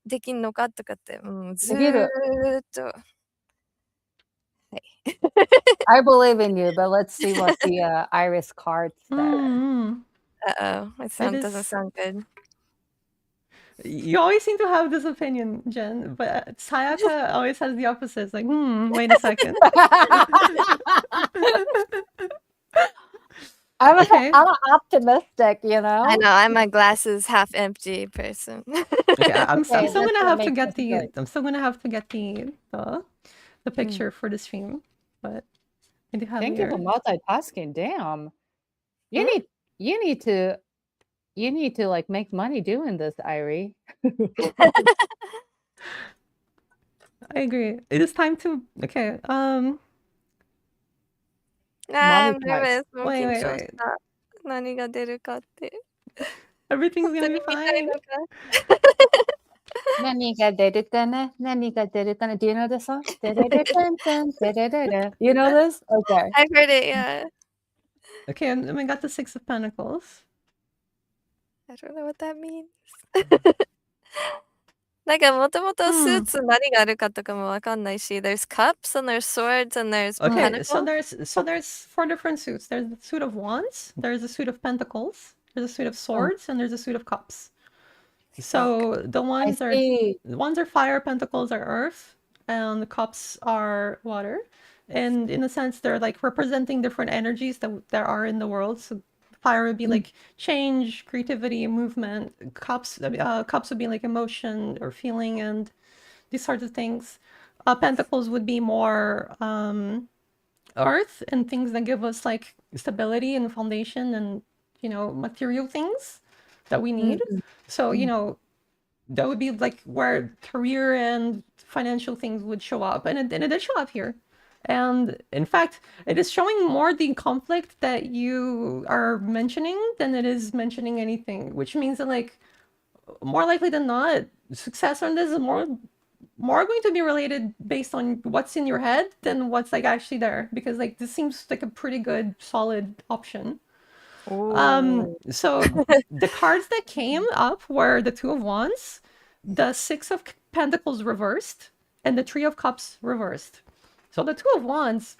できんのかとかって、ずできる。っとはい。I believe in you, but let's see what the Iris card says. Uh-oh, it doesn't sound good. You always seem to have this opinion, Jen, but Sayaka always has the opposite. It's like, wait a second. Okay. I'm optimistic, you know. I know, I'm a glasses half empty person. Okay, I'm Okay, still let's gonna have to make get this good. I'm still gonna have to get the picture for the stream, but I do have Thank you for multitasking. Damn. You need to like make money doing this, Airi. I agree. It is time to okay. I'm Monetize. nervous. もう Wait, 緊 wait, 張 wait. した。何が出るかって。Everything's ほんと gonna に be 見たい fine. のか。何が出るかな? Do you know this song? You know this? Okay. I've heard it, yeah. Okay, and we got the Six of Pentacles. I don't know what that means. なんかもともとスーツ何があるかとかもわかんないし、there's cups and there's swords and there's Okay, so pentacles. there's 4 different suits. There's the suit of wands, there's a suit of pentacles, there's a suit of swords, and there's a suit of cups. So the I wands are fire, pentacles are earth, and the cups are water. And in a sense, they're like representing different energies that there are in the world. So fire would be like change, creativity, movement. Cups would be like emotion or feeling and these sorts of things. Pentacles would be more earth and things that give us like stability and foundation and material things that we need. So that would be like where career and financial things would show up, and it did show up here. And in fact, it is showing more the conflict that you are mentioning than it is mentioning anything, which means that like more likely than not, success on this is more going to be related based on what's in your head than what's like actually there, because like this seems like a pretty good solid option. So the cards that came up were the Two of Wands, the Six of Pentacles reversed, and the Three of Cups reversed. So the Two of Wands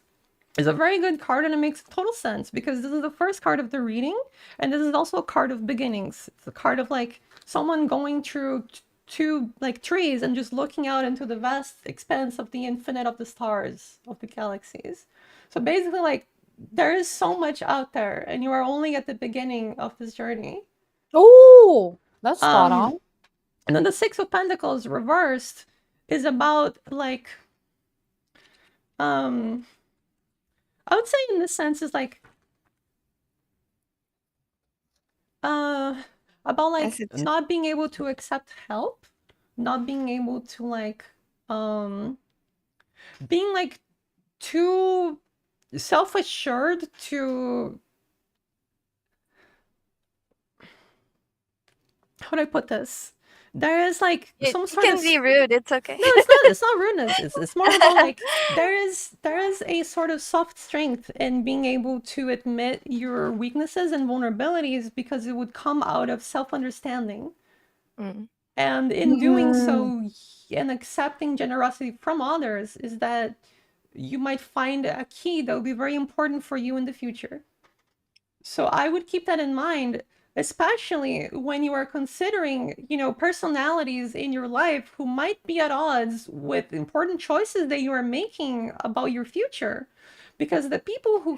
is a very good card, and it makes total sense because this is the first card of the reading, and this is also a card of beginnings. It's a card of like someone going through two like trees and just looking out into the vast expanse of the infinite of the stars, of the galaxies. So basically, like, there is so much out there, and you are only at the beginning of this journey. Oh, that's spot on. And then the Six of Pentacles reversed is about like, I would say in this sense is like, about like not being able to accept help, not being able to like, being like too self-assured to, how do I put this? There is like some sort You of can be rude. It's okay. No, it's not. It's not rudeness. It's more about like there is a sort of soft strength in being able to admit your weaknesses and vulnerabilities because it would come out of self-understanding. And in doing so and accepting generosity from others is that you might find a key that will be very important for you in the future. So I would keep that in mind, especially when you are considering, you know, personalities in your life who might be at odds with important choices that you are making about your future. Because the people who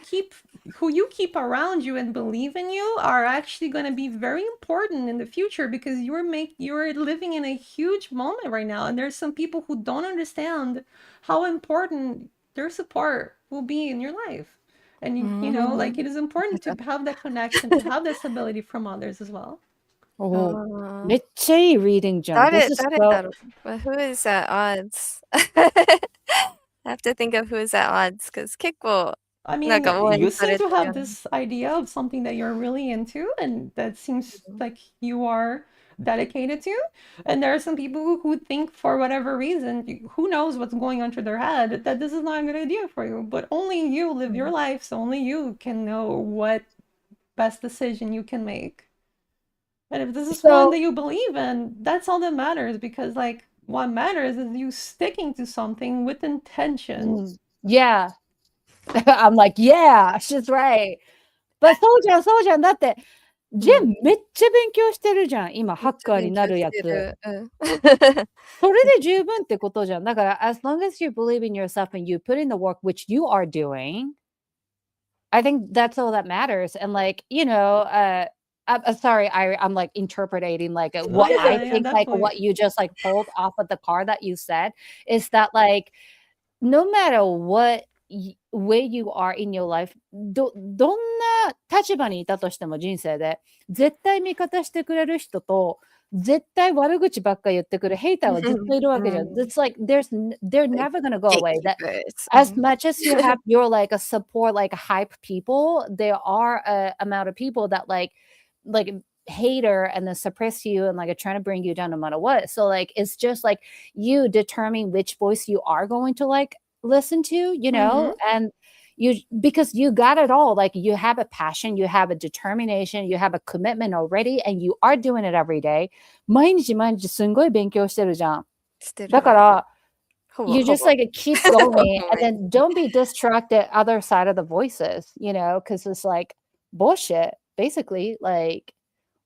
you keep around you and believe in you are actually going to be very important in the future because you're living in a huge moment right now, and there's some people who don't understand how important their support will be in your life. And you know, like, it is important to have that connection, to have that stability from others as well. Oh, めっちゃいい reading じゃん。This is 誰 so... だろう? But who is at odds? I have to think of who is at odds because 結構 I mean, なんか応援 you さ seem れて to るよ have ね。 this idea of something that you're really into, and that seems like you are dedicated to. And there are some people who think, for whatever reason, who knows what's going on through their head, that this is not a good idea for you. But only you live your life, so only you can know what best decision you can make. And if this is one that you believe in, that's all that matters, because like what matters is you sticking to something with intention. Yeah. I'm like, yeah, she's right. But そうじゃん、そうじゃん。だって、ジェンめっちゃ勉強してるじゃん。今、ハッカーになるやつ。それで十分ってことじゃん。だから、as long as you believe in yourself and you put in the work, which you are doing, I think that's all that matters. And like, you know, I'm sorry, I'm like interpreting like what I think, like what you just like pulled off of the card that you said is that like, no matter what where you are in your life, どんな立場にいたとしても人生で、絶対味方してくれる人と、絶対悪口ばっか言ってくるヘイターはずっといるわけじゃん。It's like they're never gonna go away. That as much as you have your like a support, like hype people, there are a amount of people that like hater and then suppress you and like are trying to bring you down no matter what. So like it's just like you determine which voice you are going to like listen to, you know, and you, because you got it all, like you have a passion, you have a determination, you have a commitment already, and you are doing it every day. 毎日毎日すんごい勉強してるじゃん。だから you just like keep going and then don't be distracted other side of the voices, you know, because it's like bullshit basically. Like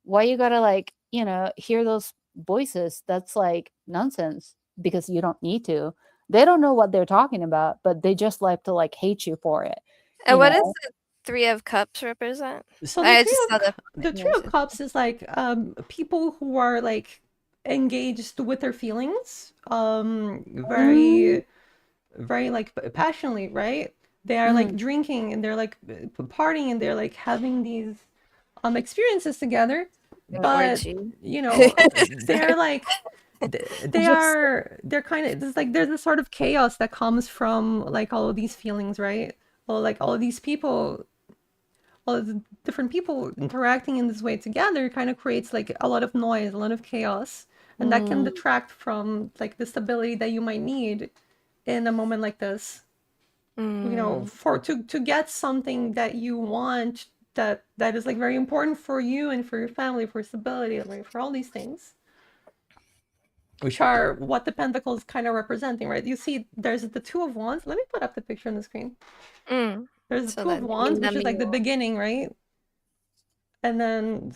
why you gotta like, you know, hear those voices? That's like nonsense because you don't need to. They don't know what they're talking about, but they just like to like hate you for it. And what does the Three of Cups represent? So the Three of Cups is like people who are like engaged with their feelings, very like passionately, right? They are like drinking and they're like partying and they're like having these experiences together, but you know they're like they're kind of, it's like there's a sort of chaos that comes from like all of these feelings, right? Well, like all of these people, all of the different people interacting in this way together kind of creates like a lot of noise, a lot of chaos, and that can detract from like the stability that you might need in a moment like this. You know, for to get something that you want, that is like very important for you and for your family, for stability, like for all these things. which are what the pentacles kind of representing, right? You see, there's the Two of Wands. Let me put up the picture on the screen. There's the Two of Wands, which is like the beginning, right? And then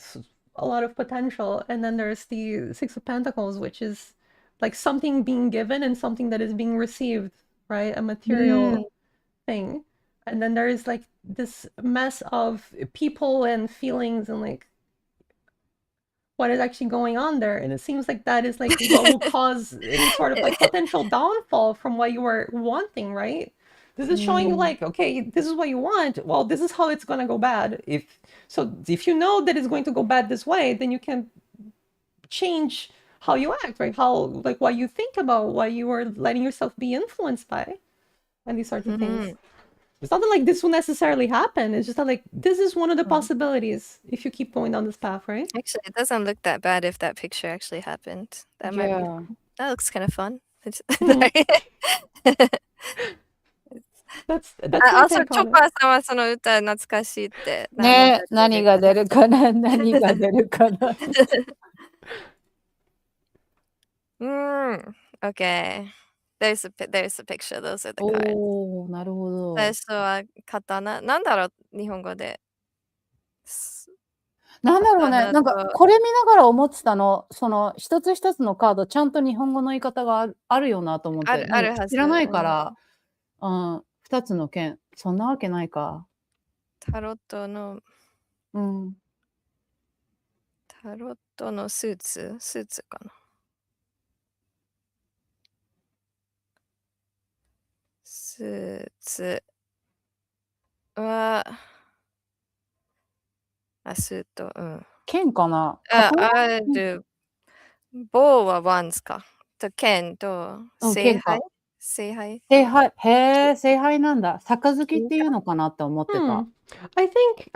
a lot of potential. And then there's the Six of Pentacles, which is like something being given and something that is being received, right? A material thing. And then there is like this mess of people and feelings and like what is actually going on there. And it seems like that is like what will cause any sort of like potential downfall from what you were wanting, right? This is showing you like, okay, this is what you want. Well, this is how it's gonna go bad. If you know that it's going to go bad this way, then you can change how you act, right? How like what you think about, what you are letting yourself be influenced by, and these sorts of things. It's not that like this will necessarily happen. It's just that like this is one of the possibilities if you keep going down this path, right? Actually, it doesn't look that bad if that picture actually happened. That might be. That looks kind of fun. That's also, チョッパーさんはその歌懐かしいって。ね、何が出るかな、何が出るかな。Okay. There's a picture. Those are the cards. おー、なるほど。最初は刀。なんだろう、日本語で。なんだろうね、なんかこれ見ながら思ってたの、その一つ一つのカード、ちゃんと日本語の言い方があるよなと思って。あるはず。知らないから、二つの剣、そんなわけないか。タロットのスーツかな。スーツは、スート、剣かな。ある。棒はワンズか。と剣と聖杯。聖杯。へえ、聖杯なんだ。杯っていうのかなって思ってた。I think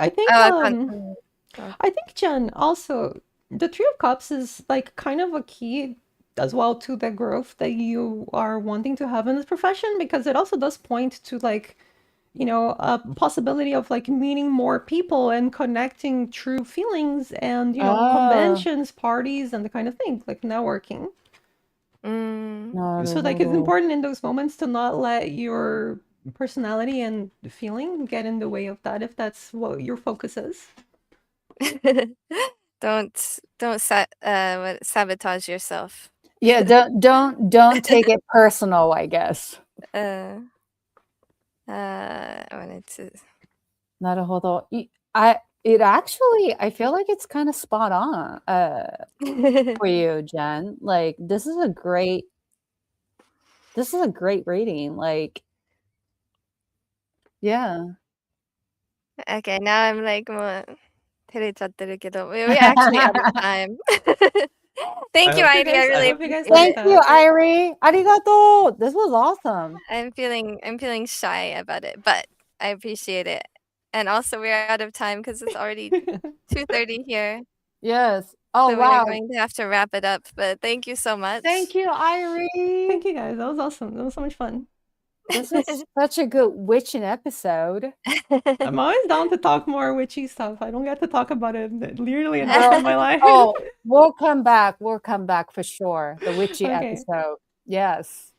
Jen also the Three of Cups is like kind of a key as well to the growth that you are wanting to have in this profession, because it also does point to like, you know, a possibility of like meeting more people and connecting true feelings and, you know, conventions, parties, and the kind of thing, like networking. So like it's important in those moments to not let your personality and feeling get in the way of that if that's what your focus is. Don't sabotage yourself. Yeah, don't take it personal, I guess. I wanted to. なるほど。I feel like it's kind of spot on for you, Jen. Like this is a great reading. Like, yeah. Okay, now I'm like もう照れちゃってるけど we're actually out of time. Thank you, Airi. I really appreciate it. Thank you, Airi. ありがとう. This was awesome. I'm feeling shy about it, but I appreciate it. And also, we're out of time because it's already 2:30 here. Yes. Oh, so wow. we're going to have to wrap it up. But thank you so much. Thank you, Airi. Thank you, guys. That was awesome. That was so much fun. This was such a good witching episode. I'm always down to talk more witchy stuff. I don't get to talk about it literally enough in my life. Oh, we'll come back. We'll come back for sure. The witchy episode. Yes.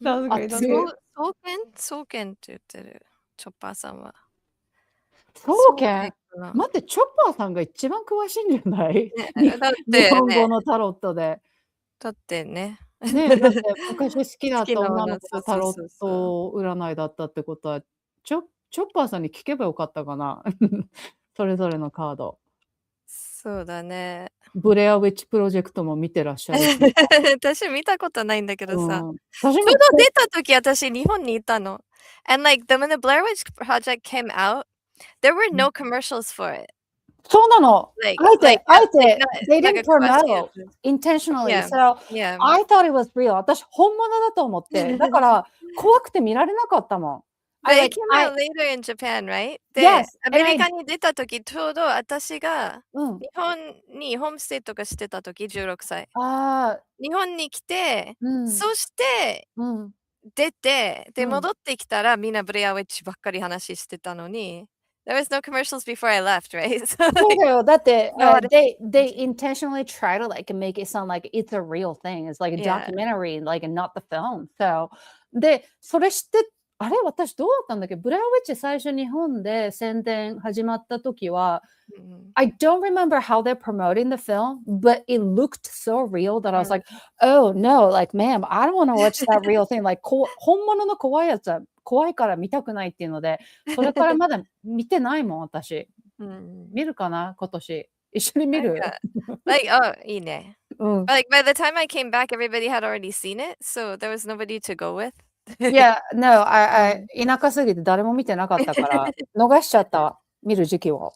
That was great. 双剣って言ってる。チョッパーさんは。双剣？待って、チョッパーさんが一番詳しいんじゃない？日本語のタロットで。だってね。ね、だって昔好きだった女の子がタロット占いだったってことは、チョッパーさんに聞けばよかったかな。それぞれのカード。そうだね。ブレアウィッチプロジェクトも見てらっしゃる。私見たことないんだけどさ。ちょうど出た時私日本にいたの。And like when the Blair Witch Project came out, there were no commercials for it. そうなの。あえて、they didn't promote intentionally. Yeah. So Yeah. I thought it was real. 私本物だと思って。だから怖くて見られなかったもん。But it came out later in Japan, right? で、アメリカに出た時、ちょうど私が日本にホームステイとかしてた時、16歳。日本に来て、そして出て、で、戻ってきたらみんなブレアウィッチばっかり話してたのに、There was no commercials before I left, right? So そうだよ。だって、no one- they intentionally try to like make it sound like it's a real thing. It's like a Yeah. documentary, like not the film. So で、それ知って、あれ私どうだったんだっけブラウェッジ最初日本で宣伝始まった時は、I don't remember how they're promoting the film, but it looked so real that I was like, oh no, like, ma'am, I don't want to watch that real thing. Like, 本物の怖いやつは怖いから見たくないっていうので、それからまだ見てないもん、私。見るかな今年。一緒に見るlike, oh, いいね。Like, by the time I came back, everybody had already seen it, so there was nobody to go with. Yeah, no, I 田舎すぎて誰も見てなかったから、逃しちゃった、見る時期を。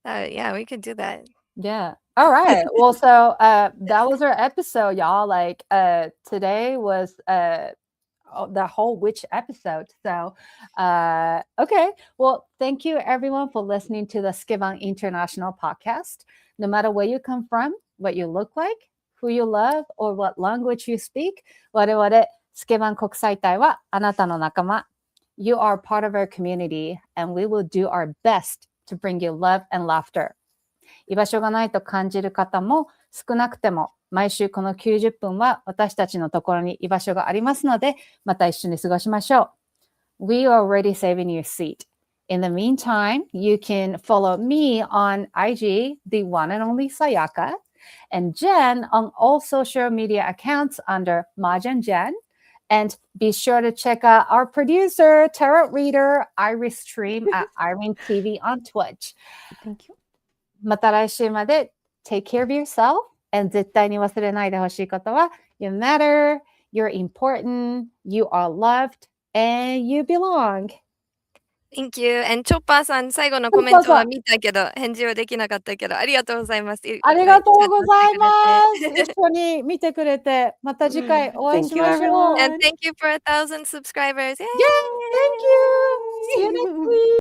Yeah, we could do that. Yeah. All right. Well, so that was our episode, y'all. Like today was the whole witch episode. So okay. Well, thank you everyone for listening to the Skivan International podcast. No matter where you come from, what you look like, who you love, or what language you speak, 我々スケバン国際隊はあなたの仲間。You are part of our community, and we will do our best to bring you love and laughter. 居場所がないと感じる方も少なくても毎週この90分は私たちのところに居場所がありますのでまた一緒に過ごしましょう。We are already saving your seat. In the meantime, you can follow me on IG, the one and only Sayaka, and Jen on all social media accounts under Majan Jen. And be sure to check out our producer, tarot reader, Iris Stream at Irene TV on Twitch. Thank you. また来週まで take care of yourself and 絶対に忘れないでほしいことは You matter, you're important, you are loved, and you belong. Thank you. And チョッパーさん、最後のコメントは見たけど、返事はできなかったけど、ありがとうございます。ありがとうございます。一緒に見てくれて、また次回お会いしましょう。And thank you for 1,000 subscribers. Yay! Yeah, thank you. See you next week.